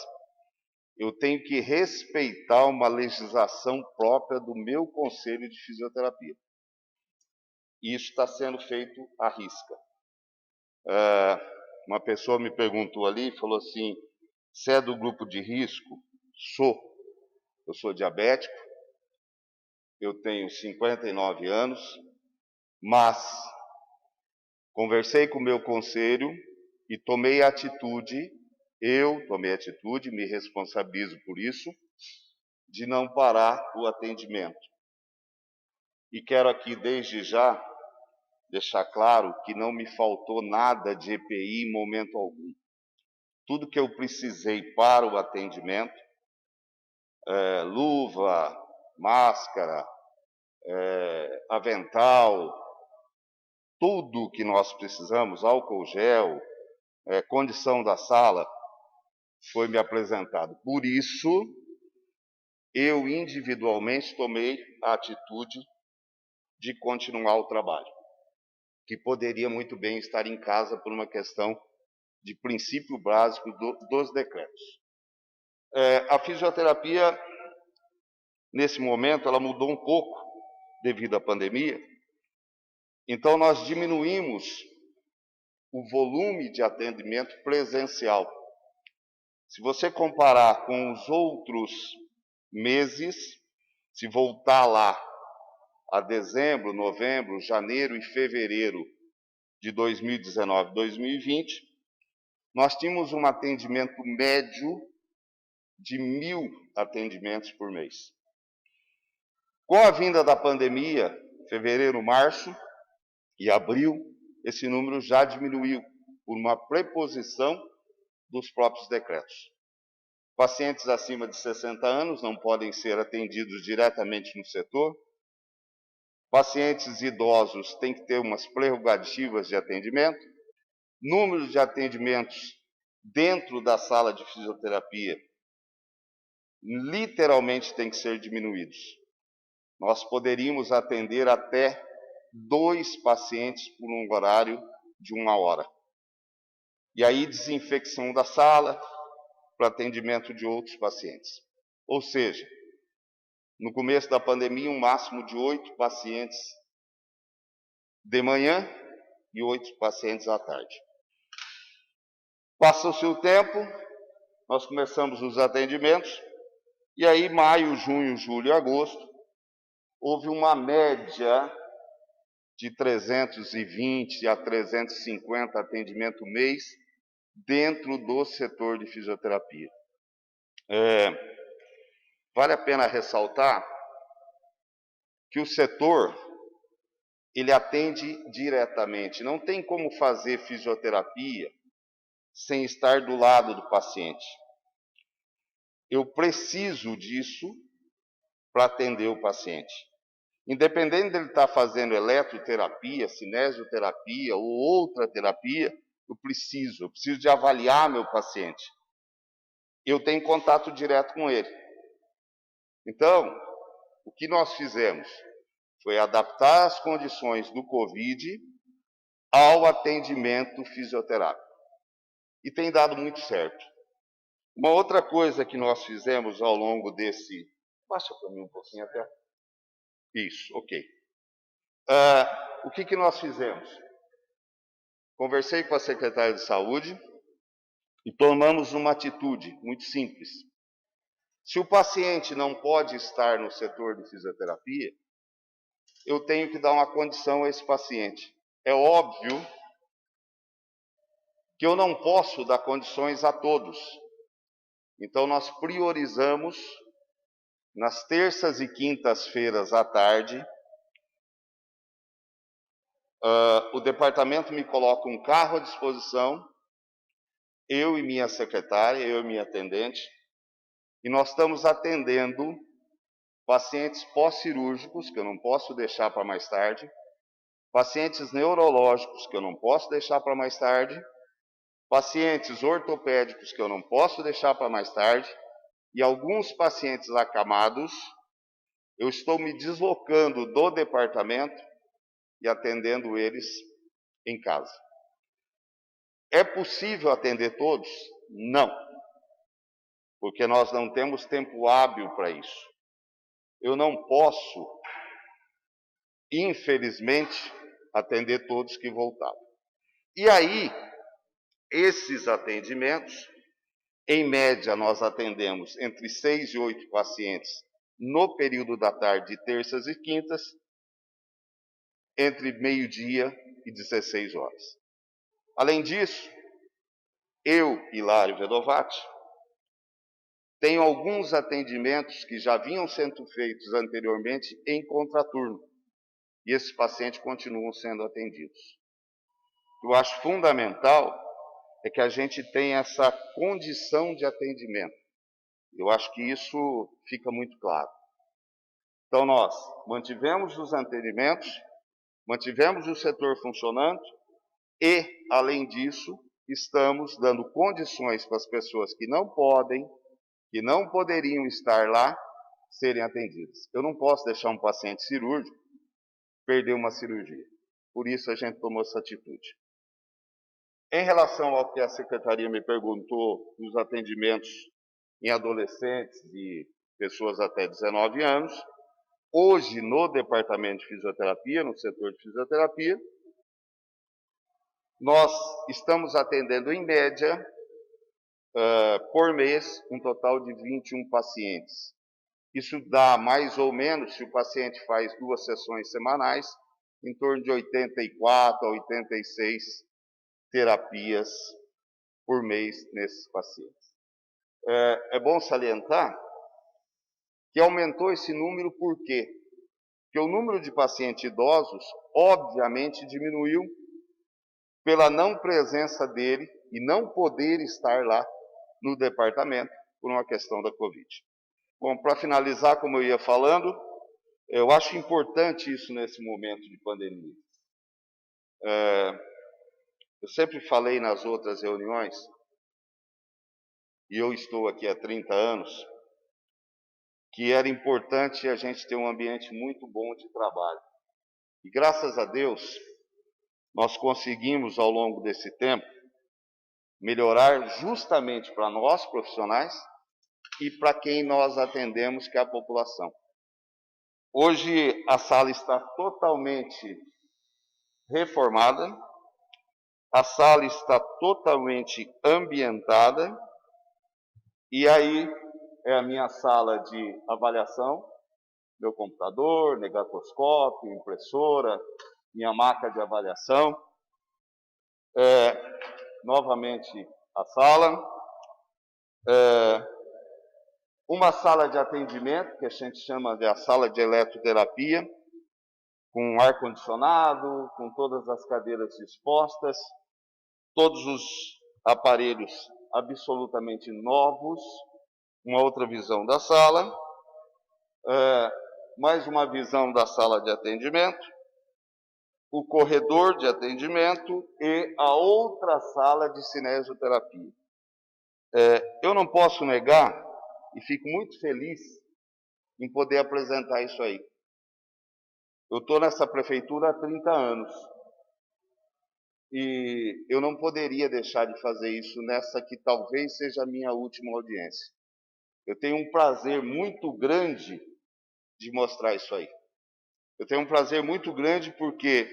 eu tenho que respeitar uma legislação própria do meu Conselho de Fisioterapia. E isso está sendo feito à risca. Uma pessoa me perguntou ali, falou assim, você é do grupo de risco? Sou. Eu sou diabético, eu tenho 59 anos, mas conversei com o meu conselho e tomei atitude, me responsabilizo por isso, de não parar o atendimento. E quero aqui desde já deixar claro que não me faltou nada de EPI em momento algum. Tudo que eu precisei para o atendimento, luva, máscara, avental, tudo que nós precisamos, álcool gel, condição da sala, foi me apresentado. Por isso, eu individualmente tomei a atitude de continuar o trabalho, que poderia muito bem estar em casa por uma questão de princípio básico dos decretos. A fisioterapia, nesse momento, ela mudou um pouco devido à pandemia, então nós diminuímos o volume de atendimento presencial. Se você comparar com os outros meses, se voltar lá a dezembro, novembro, janeiro e fevereiro de 2019, 2020, nós tínhamos um atendimento médio de 1.000 atendimentos por mês. Com a vinda da pandemia, fevereiro, março e abril, esse número já diminuiu por uma preposição dos próprios decretos. Pacientes acima de 60 anos não podem ser atendidos diretamente no setor. Pacientes idosos têm que ter umas prerrogativas de atendimento. Número de atendimentos dentro da sala de fisioterapia literalmente tem que ser diminuídos. Nós poderíamos atender até 2 pacientes por um horário de 1 hora. E aí desinfecção da sala para atendimento de outros pacientes. Ou seja, no começo da pandemia, um máximo de 8 pacientes de manhã e 8 pacientes à tarde. Passou-se o tempo, nós começamos os atendimentos, E aí, maio, junho, julho e agosto, houve uma média de 320 a 350 atendimentos mês dentro do setor de fisioterapia. Vale a pena ressaltar que o setor, ele atende diretamente. Não tem como fazer fisioterapia sem estar do lado do paciente. Eu preciso disso para atender o paciente. Independente dele estar fazendo eletroterapia, cinesioterapia ou outra terapia, eu preciso de avaliar meu paciente. Eu tenho contato direto com ele. Então, o que nós fizemos foi adaptar as condições do Covid ao atendimento fisioterápico. E tem dado muito certo. Uma outra coisa que nós fizemos ao longo desse... Baixa para mim um pouquinho até. Isso, ok. O que nós fizemos? Conversei com a secretária de saúde e tomamos uma atitude muito simples. Se o paciente não pode estar no setor de fisioterapia, eu tenho que dar uma condição a esse paciente. É óbvio que eu não posso dar condições a todos. Então, nós priorizamos, nas terças e quintas-feiras à tarde, o departamento me coloca um carro à disposição, eu e minha secretária, eu e minha atendente, e nós estamos atendendo pacientes pós-cirúrgicos, que eu não posso deixar para mais tarde, pacientes neurológicos, que eu não posso deixar para mais tarde, pacientes ortopédicos, que eu não posso deixar para mais tarde, e alguns pacientes acamados, eu estou me deslocando do departamento e atendendo eles em casa. É possível atender todos? Não, porque nós não temos tempo hábil para isso. Eu não posso, infelizmente, atender todos que voltaram. E aí, esses atendimentos, em média, nós atendemos entre 6 e 8 pacientes no período da tarde, de terças e quintas, entre meio-dia e 16 horas. Além disso, eu, Hilário Vedovati, tenho alguns atendimentos que já vinham sendo feitos anteriormente em contraturno. E esses pacientes continuam sendo atendidos. Eu acho fundamental é que a gente tenha essa condição de atendimento. Eu acho que isso fica muito claro. Então, nós mantivemos os atendimentos, mantivemos o setor funcionando e, além disso, estamos dando condições para as pessoas que não podem, que não poderiam estar lá, serem atendidas. Eu não posso deixar um paciente cirúrgico perder uma cirurgia. Por isso a gente tomou essa atitude. Em relação ao que a secretaria me perguntou nos atendimentos em adolescentes e pessoas até 19 anos, hoje no departamento de fisioterapia, no setor de fisioterapia, nós estamos atendendo em média, por mês, um total de 21 pacientes. Isso dá mais ou menos, se o paciente faz 2 sessões semanais, em torno de 84 a 86 terapias por mês nesses pacientes. É bom salientar que aumentou esse número por quê? Porque o número de pacientes idosos, obviamente, diminuiu pela não presença dele e não poder estar lá no departamento por uma questão da Covid. Bom, para finalizar, como eu ia falando, eu acho importante isso nesse momento de pandemia. Eu sempre falei nas outras reuniões, e eu estou aqui há 30 anos, que era importante a gente ter um ambiente muito bom de trabalho. E graças a Deus, nós conseguimos ao longo desse tempo melhorar justamente para nós profissionais e para quem nós atendemos, que é a população. Hoje a sala está totalmente reformada, a sala está totalmente ambientada, e aí é a minha sala de avaliação, meu computador, negatoscópio, impressora, minha maca de avaliação. Novamente a sala. Uma sala de atendimento, que a gente chama de a sala de eletroterapia, com ar-condicionado, com todas as cadeiras dispostas, todos os aparelhos absolutamente novos, uma outra visão da sala, mais uma visão da sala de atendimento, o corredor de atendimento e a outra sala de cinesioterapia. Eu não posso negar, e fico muito feliz em poder apresentar isso aí. Eu estou nessa prefeitura há 30 anos. E eu não poderia deixar de fazer isso nessa que talvez seja a minha última audiência. Eu tenho um prazer muito grande de mostrar isso aí. Eu tenho um prazer muito grande porque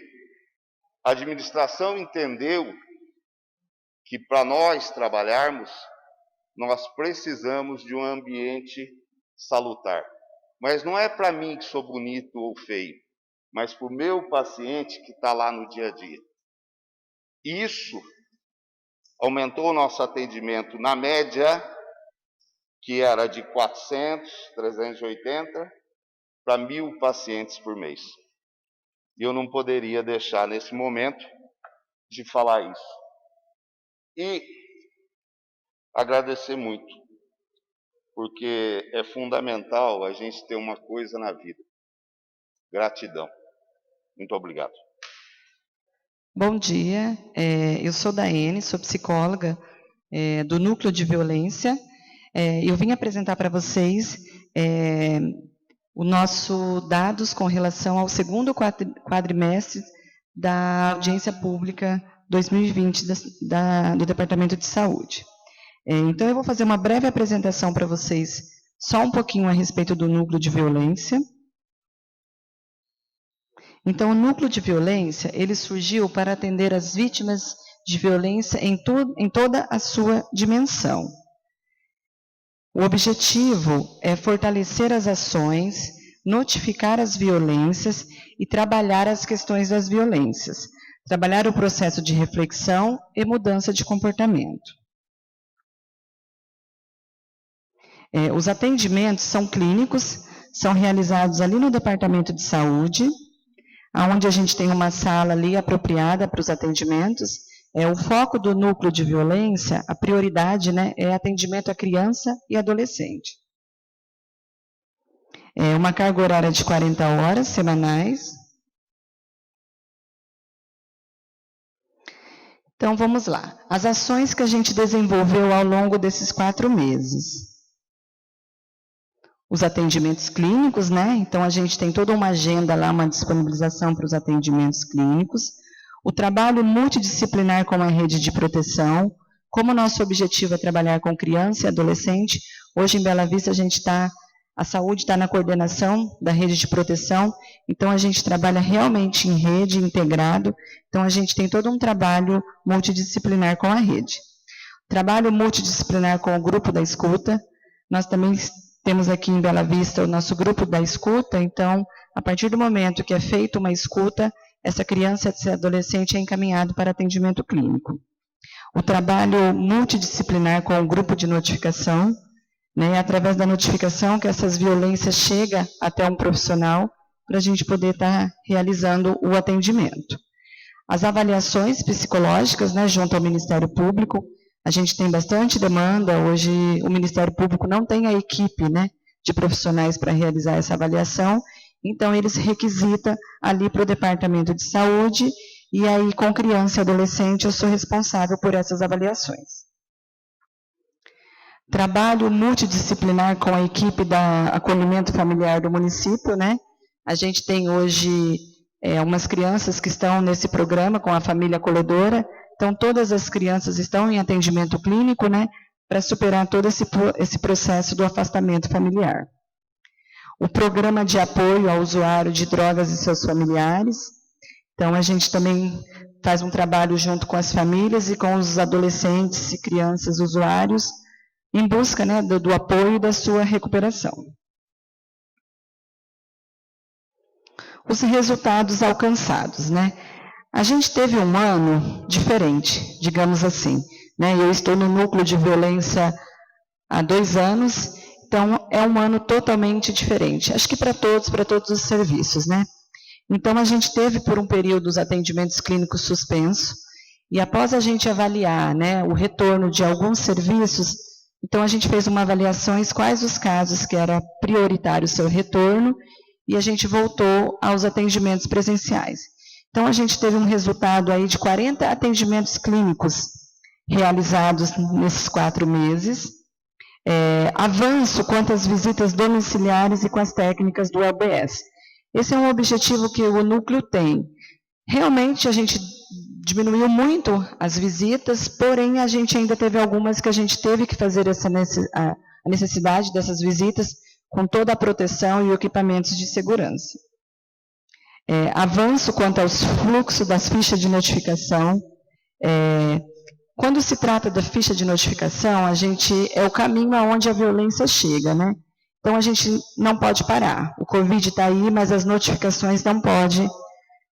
a administração entendeu que para nós trabalharmos, nós precisamos de um ambiente salutar. Mas não é para mim que sou bonito ou feio, mas para o meu paciente que está lá no dia a dia. Isso aumentou o nosso atendimento na média, que era de 400, 380, para 1.000 pacientes por mês. E eu não poderia deixar nesse momento de falar isso. E agradecer muito, porque é fundamental a gente ter uma coisa na vida. Gratidão. Muito obrigado. Bom dia, eu sou Daene, sou psicóloga do Núcleo de Violência. Eu vim apresentar para vocês o nosso dados com relação ao segundo quadrimestre da audiência pública 2020 do Departamento de Saúde. Então, eu vou fazer uma breve apresentação para vocês, só um pouquinho a respeito do Núcleo de Violência. Então, o Núcleo de Violência, ele surgiu para atender as vítimas de violência em toda a sua dimensão. O objetivo é fortalecer as ações, notificar as violências e trabalhar as questões das violências, trabalhar o processo de reflexão e mudança de comportamento. Os atendimentos são clínicos, são realizados ali no Departamento de Saúde, onde a gente tem uma sala ali apropriada para os atendimentos. O foco do Núcleo de Violência, a prioridade, né, é atendimento à criança e adolescente. Uma carga horária de 40 horas semanais. Então, vamos lá. As ações que a gente desenvolveu ao longo desses 4 meses. Os atendimentos clínicos, né? Então, a gente tem toda uma agenda lá, uma disponibilização para os atendimentos clínicos. O trabalho multidisciplinar com a rede de proteção. Como o nosso objetivo é trabalhar com criança e adolescente, hoje em Bela Vista a saúde está na coordenação da rede de proteção, então a gente trabalha realmente em rede, integrado, então a gente tem todo um trabalho multidisciplinar com a rede. Trabalho multidisciplinar com o grupo da escuta, nós também temos aqui em Bela Vista o nosso grupo da escuta, então, a partir do momento que é feita uma escuta, essa criança e esse adolescente é encaminhado para atendimento clínico. O trabalho multidisciplinar com o grupo de notificação, né, através da notificação que essas violências chegam até um profissional, para a gente poder estar realizando o atendimento. As avaliações psicológicas, né, junto ao Ministério Público, a gente tem bastante demanda, hoje o Ministério Público não tem a equipe, né, de profissionais para realizar essa avaliação, então eles requisitam ali para o Departamento de Saúde, e aí com criança e adolescente eu sou responsável por essas avaliações. Trabalho multidisciplinar com a equipe da acolhimento familiar do município, né, a gente tem hoje umas crianças que estão nesse programa com a família acolhedora. Então, todas as crianças estão em atendimento clínico, né, para superar todo esse processo do afastamento familiar. O programa de apoio ao usuário de drogas e seus familiares. Então, a gente também faz um trabalho junto com as famílias e com os adolescentes e crianças usuários em busca, né, do apoio e da sua recuperação. Os resultados alcançados, né? A gente teve um ano diferente, digamos assim, né? Eu estou no núcleo de violência há 2 anos, então é um ano totalmente diferente. Acho que para todos os serviços, né? Então a gente teve por um período os atendimentos clínicos suspensos, e após a gente avaliar, né, o retorno de alguns serviços, então a gente fez uma avaliação quais os casos que era prioritário o seu retorno, e a gente voltou aos atendimentos presenciais. Então a gente teve um resultado aí de 40 atendimentos clínicos realizados nesses 4 meses, avanço quanto às visitas domiciliares e com as técnicas do LBS. Esse é um objetivo que o núcleo tem. Realmente a gente diminuiu muito as visitas, porém a gente ainda teve algumas que a gente teve que fazer a necessidade dessas visitas com toda a proteção e equipamentos de segurança. Avanço quanto aos fluxos das fichas de notificação. Quando se trata da ficha de notificação, é o caminho aonde a violência chega, né? Então a gente não pode parar. O Covid está aí, mas as notificações não pode,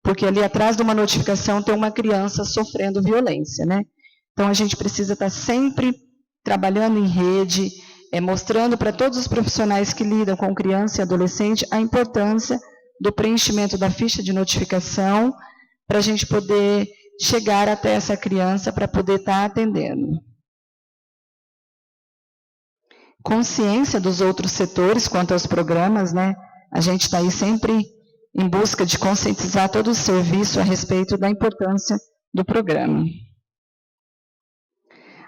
porque ali atrás de uma notificação tem uma criança sofrendo violência, né? Então a gente precisa estar sempre trabalhando em rede, mostrando para todos os profissionais que lidam com criança e adolescente a importância do preenchimento da ficha de notificação para a gente poder chegar até essa criança para poder estar atendendo. Consciência dos outros setores quanto aos programas, né? A gente está aí sempre em busca de conscientizar todo o serviço a respeito da importância do programa.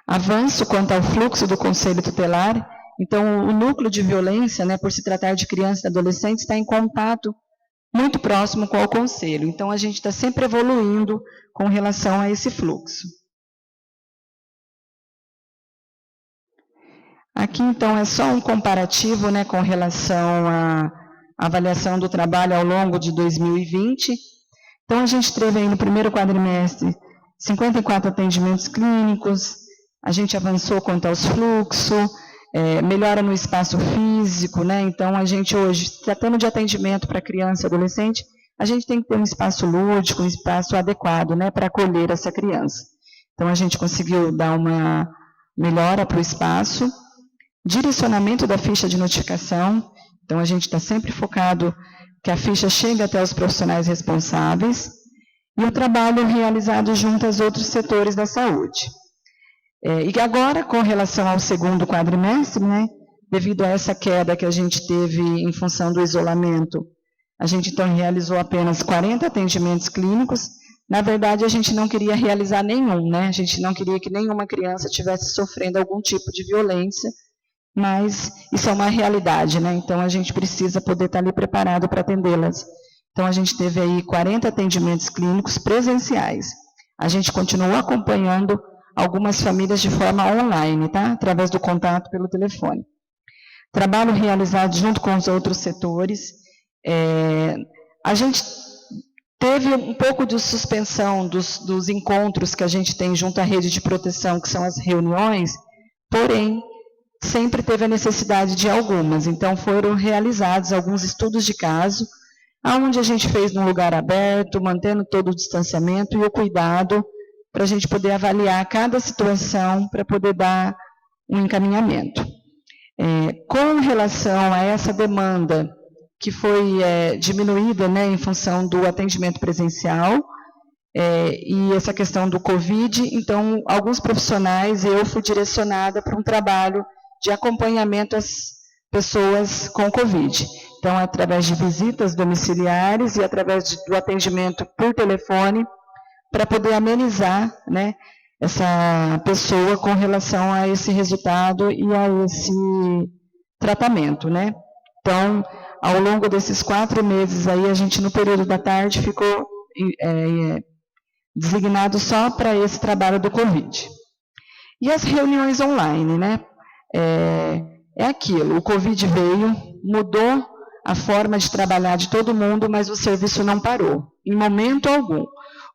Avanço quanto ao fluxo do Conselho Tutelar. Então, o núcleo de violência, né, por se tratar de crianças e adolescentes, está em contato muito próximo com o Conselho. Então, a gente está sempre evoluindo com relação a esse fluxo. Aqui, então, é só um comparativo, né, com relação à avaliação do trabalho ao longo de 2020. Então, a gente teve aí no primeiro quadrimestre 54 atendimentos clínicos, a gente avançou quanto aos fluxos, melhora no espaço físico, né? Então, a gente hoje, tratando de atendimento para criança e adolescente, a gente tem que ter um espaço lúdico, um espaço adequado, né, para acolher essa criança. Então, a gente conseguiu dar uma melhora para o espaço. Direcionamento da ficha de notificação. Então, a gente está sempre focado que a ficha chegue até os profissionais responsáveis. E o trabalho realizado junto aos outros setores da saúde. E agora, com relação ao segundo quadrimestre, né, devido a essa queda que a gente teve em função do isolamento, a gente então realizou apenas 40 atendimentos clínicos. Na verdade, a gente não queria realizar nenhum, né? A gente não queria que nenhuma criança estivesse sofrendo algum tipo de violência, mas isso é uma realidade, né? Então, a gente precisa poder estar ali preparado para atendê-las. Então, a gente teve aí 40 atendimentos clínicos presenciais. A gente continuou acompanhando algumas famílias de forma online, tá? Através do contato pelo telefone. Trabalho realizado junto com os outros setores. A gente teve um pouco de suspensão dos encontros que a gente tem junto à rede de proteção, que são as reuniões, porém, sempre teve a necessidade de algumas. Então, foram realizados alguns estudos de caso, onde a gente fez num lugar aberto, mantendo todo o distanciamento e o cuidado, para a gente poder avaliar cada situação, para poder dar um encaminhamento. Com relação a essa demanda que foi diminuída, né, em função do atendimento presencial, e essa questão do Covid, então, alguns profissionais, eu fui direcionada para um trabalho de acompanhamento às pessoas com Covid. Então, através de visitas domiciliares e através do atendimento por telefone, para poder amenizar, né, essa pessoa com relação a esse resultado e a esse tratamento, né. Então, ao longo desses 4 meses aí, a gente no período da tarde ficou designado só para esse trabalho do Covid. E as reuniões online, né, aquilo, o Covid veio, mudou a forma de trabalhar de todo mundo, mas o serviço não parou, em momento algum.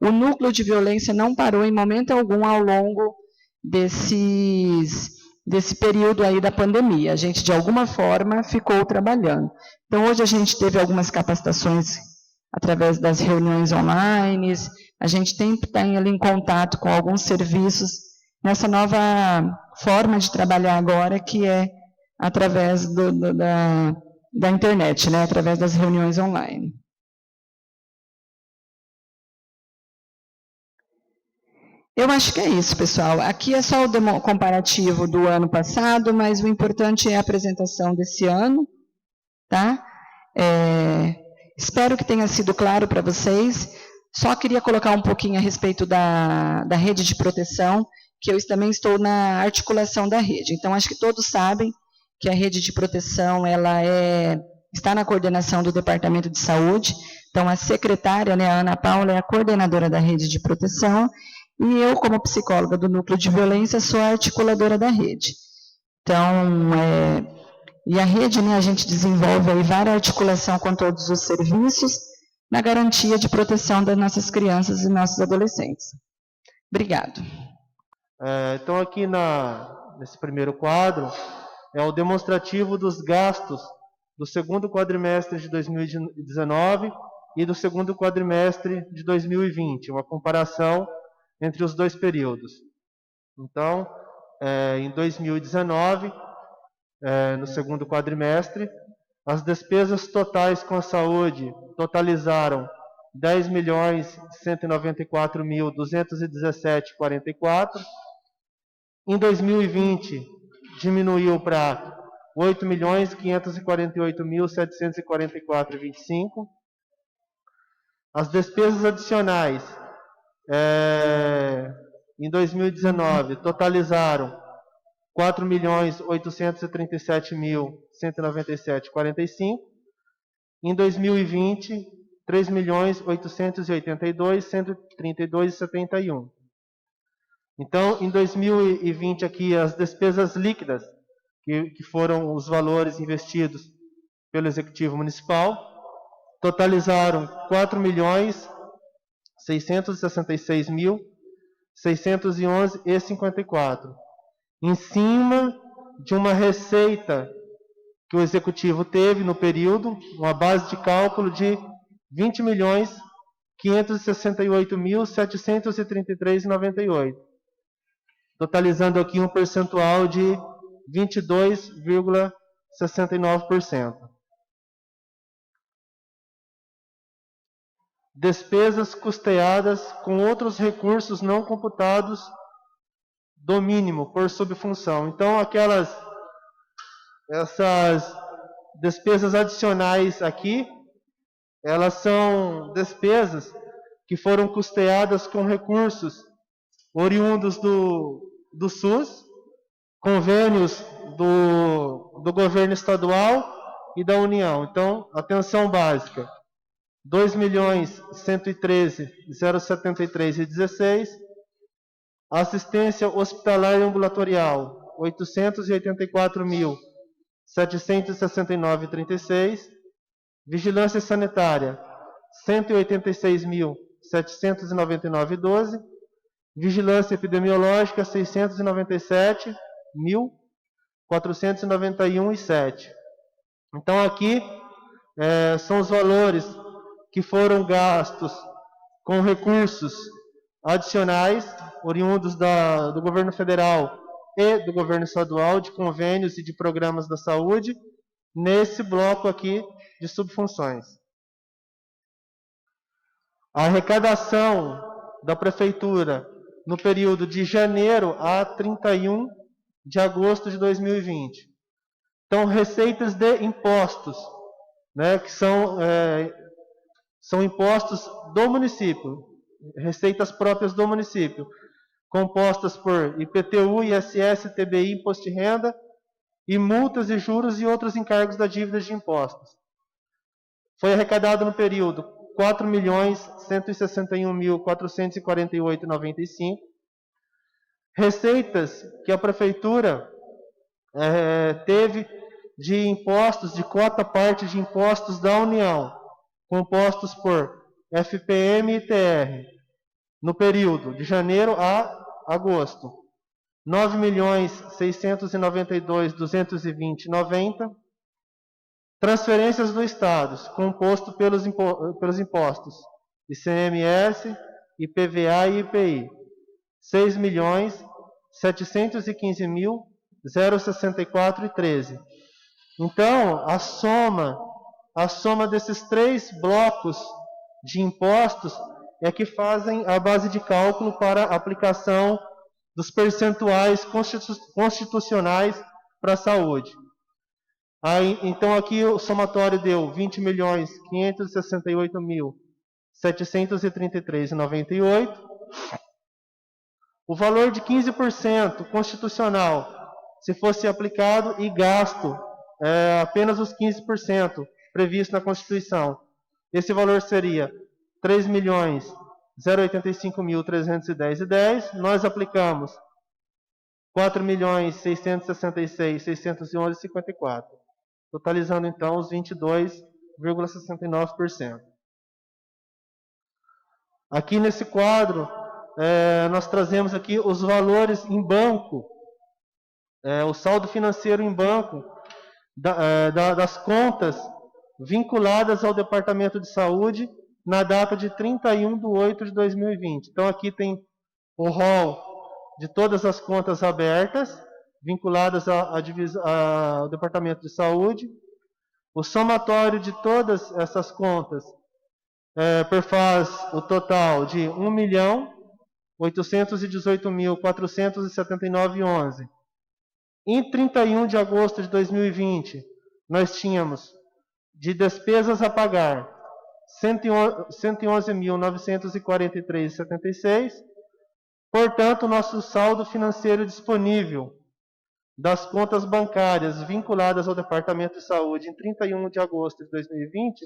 O núcleo de violência não parou em momento algum ao longo desses desse período aí da pandemia. A gente, de alguma forma, ficou trabalhando. Então, hoje a gente teve algumas capacitações através das reuniões online, a gente está ali em contato com alguns serviços nessa nova forma de trabalhar agora, que é através da internet, né, através das reuniões online. Eu acho que é isso, pessoal. Aqui é só o comparativo do ano passado, mas o importante é a apresentação desse ano, tá? Espero que tenha sido claro para vocês. Só queria colocar um pouquinho a respeito da rede de proteção, que eu também estou na articulação da rede. Então, acho que todos sabem que a rede de proteção ela está na coordenação do Departamento de Saúde. Então, a secretária, né, a Ana Paula, é a coordenadora da rede de proteção, e eu, como psicóloga do Núcleo de Violência, sou a articuladora da rede. Então, e a rede, né, a gente desenvolve aí várias articulação com todos os serviços, na garantia de proteção das nossas crianças e nossos adolescentes. Obrigado. Então, aqui nesse primeiro quadro, é o demonstrativo dos gastos do segundo quadrimestre de 2019 e do segundo quadrimestre de 2020, uma comparação entre os dois períodos. Então, em 2019, no segundo quadrimestre, as despesas totais com a saúde totalizaram 10.194.217,44. Em 2020, diminuiu para 8.548.744,25. As despesas adicionais em 2019 totalizaram 4.837.197,45. Em 2020, 3.882.132,71. Então, em 2020, aqui, as despesas líquidas, que foram os valores investidos pelo Executivo Municipal, totalizaram 4.666.611,54. Em cima de uma receita que o Executivo teve no período, uma base de cálculo de 20.568.733,98, totalizando aqui um percentual de 22,69%. Despesas custeadas com outros recursos não computados do mínimo por subfunção. Então, essas despesas adicionais aqui, elas são despesas que foram custeadas com recursos oriundos do SUS, convênios do governo estadual e da União. Então, atenção básica, 2.113.073,16, assistência hospitalar e ambulatorial, 884.769,36, vigilância sanitária, 186.799,12, vigilância epidemiológica, 697.491,7. Então, aqui são os valores que foram gastos com recursos adicionais, oriundos do governo federal e do governo estadual, de convênios e de programas da saúde, nesse bloco aqui de subfunções. A arrecadação da Prefeitura no período de janeiro a 31 de agosto de 2020. Então, receitas de impostos, né, que são impostos do município, receitas próprias do município, compostas por IPTU, ISS, TBI, Imposto de Renda, e multas e juros e outros encargos da dívida de impostos. Foi arrecadado no período 4.161.448,95. Receitas que a Prefeitura teve de impostos, de quota parte de impostos da União, compostos por FPM e ITR, no período de janeiro a agosto. 9.692.220,90. Transferências do Estado, composto pelos impostos ICMS, IPVA e IPI, 6.715.064,13. Então, a soma desses três blocos de impostos é que fazem a base de cálculo para a aplicação dos percentuais constitucionais para a saúde. Aí, então, aqui o somatório deu 20.568.733,98. O valor de 15% constitucional, se fosse aplicado e gasto apenas os 15% previsto na Constituição, esse valor seria 3.085.310,10. Nós aplicamos 4.666.611,54, totalizando então os 22,69%. Aqui nesse quadro, nós trazemos aqui os valores em banco, o saldo financeiro em banco das contas vinculadas ao Departamento de Saúde na data de 31/8/2020. Então aqui tem o rol de todas as contas abertas vinculadas ao Departamento de Saúde. O somatório de todas essas contas perfaz o total de 1.818.479,11. Em 31 de agosto de 2020, nós tínhamos de despesas a pagar 111.943,76. Portanto, nosso saldo financeiro disponível das contas bancárias vinculadas ao Departamento de Saúde em 31 de agosto de 2020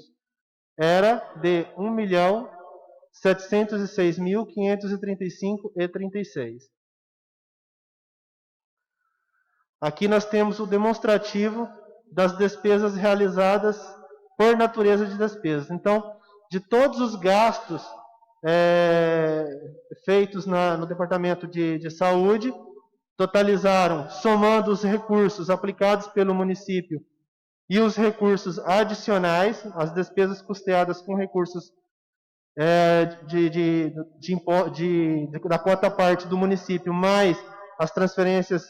era de 1.706.535,36. Aqui nós temos o demonstrativo das despesas realizadas por natureza de despesas. Então, de todos os gastos feitos no Departamento de Saúde, totalizaram, somando os recursos aplicados pelo município e os recursos adicionais, as despesas custeadas com recursos da quota parte do município, mais as transferências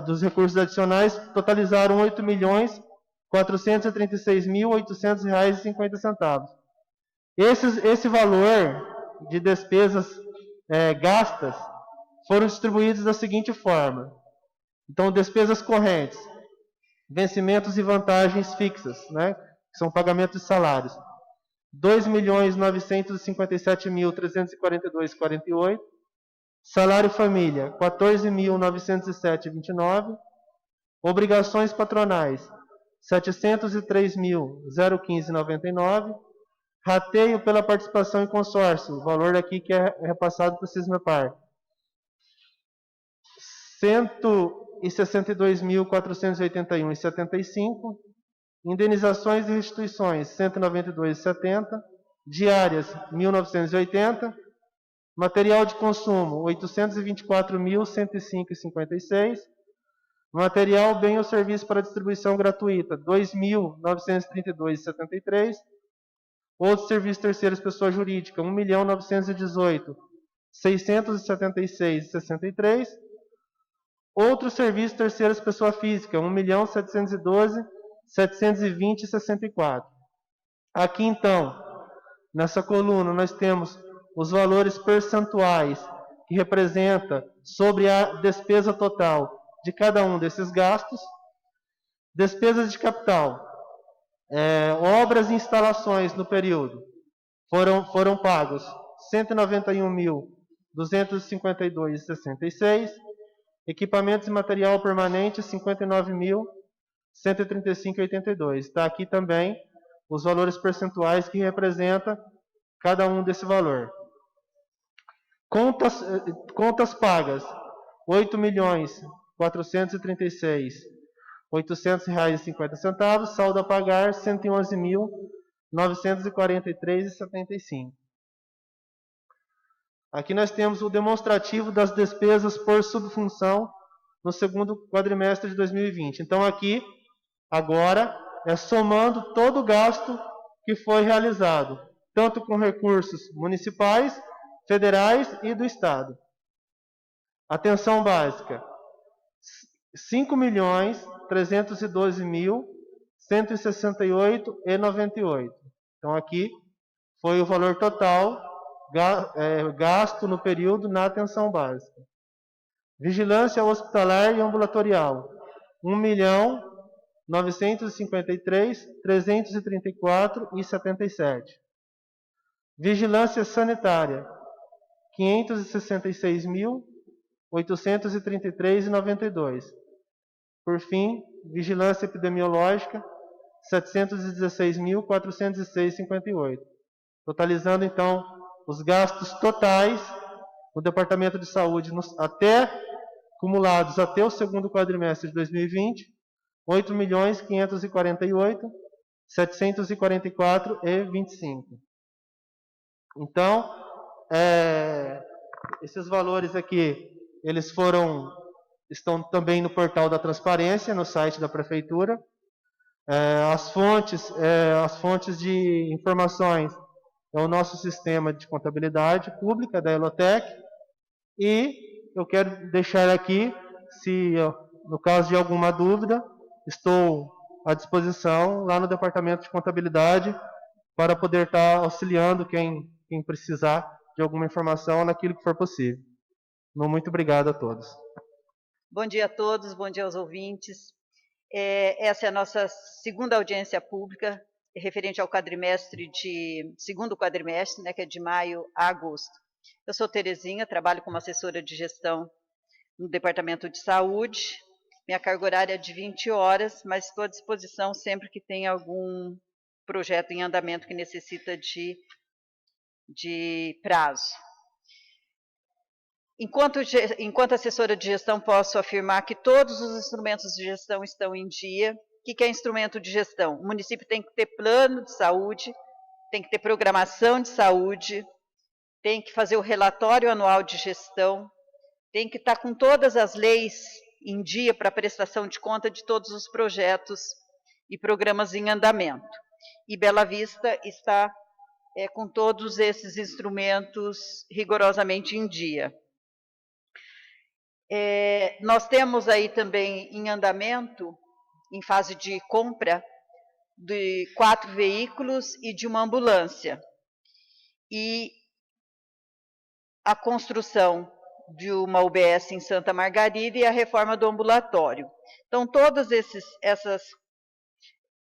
dos recursos adicionais, totalizaram R$ 8.436.800,50. Esse valor de despesas gastas foram distribuídos da seguinte forma. Então, despesas correntes, vencimentos e vantagens fixas, né, que são pagamentos de salários, R$ 2.957.342,48. Salário família, R$ 14.907,29. Obrigações patronais, R$ 703.015,99. Rateio pela participação em consórcio, o valor aqui que é repassado para o Cismepar, R$ 162.481,75. Indenizações e restituições, R$ 192,70. Diárias, R$ 1.980. Material de consumo, R$ 824.105,56. Material, bem ou serviço para distribuição gratuita, R$ 2.932,73. Outros serviços terceiros, pessoa jurídica, R$ 1.918.676,63. Outros serviços terceiros, pessoa física, R$ 1.712.720,64. Aqui, então, nessa coluna, nós temos os valores percentuais que representa sobre a despesa total de cada um desses gastos. Despesas de capital, obras e instalações no período, foram pagos R$ 191.252,66. Equipamentos e material permanente, R$ 59.135,82. Está aqui também os valores percentuais que representa cada um desse valor. Contas pagas, R$ 8.436.800,50. Saldo a pagar, R$ 111.943,75. Aqui nós temos o demonstrativo das despesas por subfunção no segundo quadrimestre de 2020. Então, aqui, agora, é somando todo o gasto que foi realizado, tanto com recursos municipais, federais e do Estado. Atenção básica, 5.312.168,98. Então, aqui foi o valor total gasto no período na atenção básica. Vigilância hospitalar e ambulatorial, 1.953.334,77. Vigilância sanitária, 566.833,92. Por fim, vigilância epidemiológica, 716.406,58. Totalizando, então, os gastos totais no Departamento de Saúde acumulados até o segundo quadrimestre de 2020, 8.548.744,25. Então, esses valores aqui, eles estão também no portal da transparência, no site da Prefeitura. As fontes de informações é o nosso sistema de contabilidade pública da Elotec. E eu quero deixar aqui, se no caso de alguma dúvida, estou à disposição lá no Departamento de Contabilidade para poder estar auxiliando quem precisar de alguma informação naquilo que for possível. Muito obrigado a todos. Bom dia a todos, bom dia aos ouvintes. Essa é a nossa segunda audiência pública referente ao segundo quadrimestre, né, que é de maio a agosto. Eu sou Terezinha, trabalho como assessora de gestão no Departamento de Saúde. Minha carga horária é de 20 horas, mas estou à disposição sempre que tem algum projeto em andamento que necessita de prazo. Enquanto assessora de gestão, posso afirmar que todos os instrumentos de gestão estão em dia. O que é instrumento de gestão? O município tem que ter plano de saúde, tem que ter programação de saúde, tem que fazer o relatório anual de gestão, tem que estar com todas as leis em dia para prestação de conta de todos os projetos e programas em andamento. E Bela Vista está com todos esses instrumentos rigorosamente em dia. Nós temos aí também em andamento, em fase de compra, de 4 veículos e de uma ambulância. E a construção de uma UBS em Santa Margarida e a reforma do ambulatório. Então, todas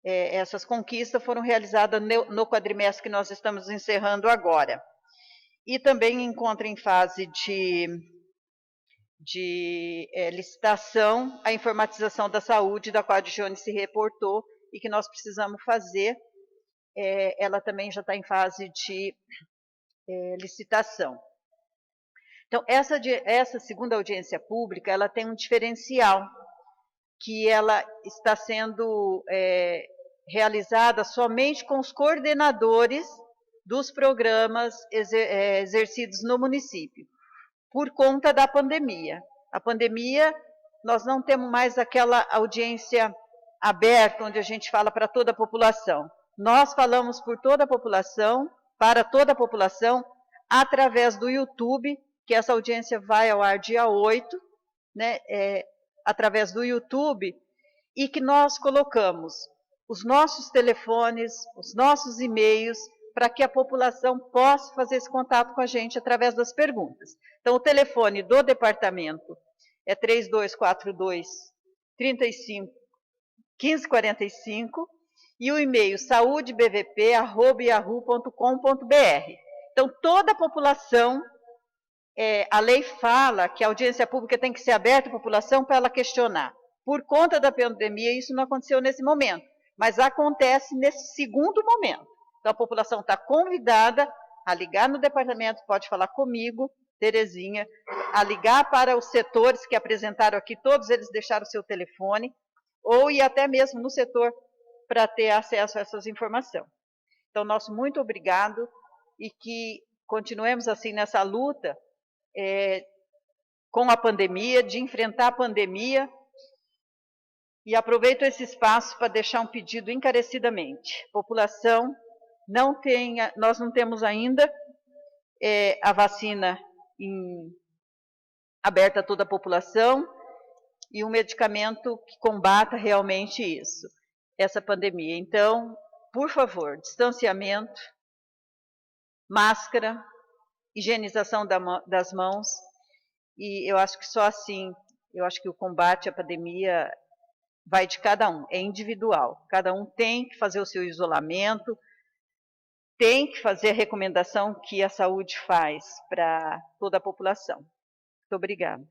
essas conquistas foram realizadas no quadrimestre que nós estamos encerrando agora. E também encontra em fase de licitação a informatização da saúde, da qual a Dione se reportou e que nós precisamos fazer. Ela também já está em fase de licitação. Então, essa segunda audiência pública, ela tem um diferencial, que ela está sendo realizada somente com os coordenadores dos programas exercidos no município, por conta da pandemia. A pandemia, nós não temos mais aquela audiência aberta, onde a gente fala para toda a população. Nós falamos por toda a população, para toda a população, através do YouTube, que essa audiência vai ao ar dia 8, né, através do YouTube, e que nós colocamos os nossos telefones, os nossos e-mails, para que a população possa fazer esse contato com a gente através das perguntas. Então, o telefone do departamento é 3242-1545 e o e-mail saudebvp@yahoo.com.br. Então, toda a população, a lei fala que a audiência pública tem que ser aberta à população para ela questionar. Por conta da pandemia, isso não aconteceu nesse momento, mas acontece nesse segundo momento. Então, a população está convidada a ligar no departamento, pode falar comigo, Terezinha, a ligar para os setores que apresentaram aqui, todos eles deixaram o seu telefone, ou ir até mesmo no setor para ter acesso a essas informações. Então, nosso muito obrigado e que continuemos assim nessa luta com a pandemia, de enfrentar a pandemia. E aproveito esse espaço para deixar um pedido encarecidamente. População, nós não temos ainda a vacina aberta a toda a população e um medicamento que combata realmente isso, essa pandemia. Então, por favor, distanciamento, máscara, higienização das mãos, e eu acho que só assim, eu acho que o combate à pandemia vai de cada um, é individual. Cada um tem que fazer o seu isolamento, tem que fazer a recomendação que a saúde faz para toda a população. Muito obrigada.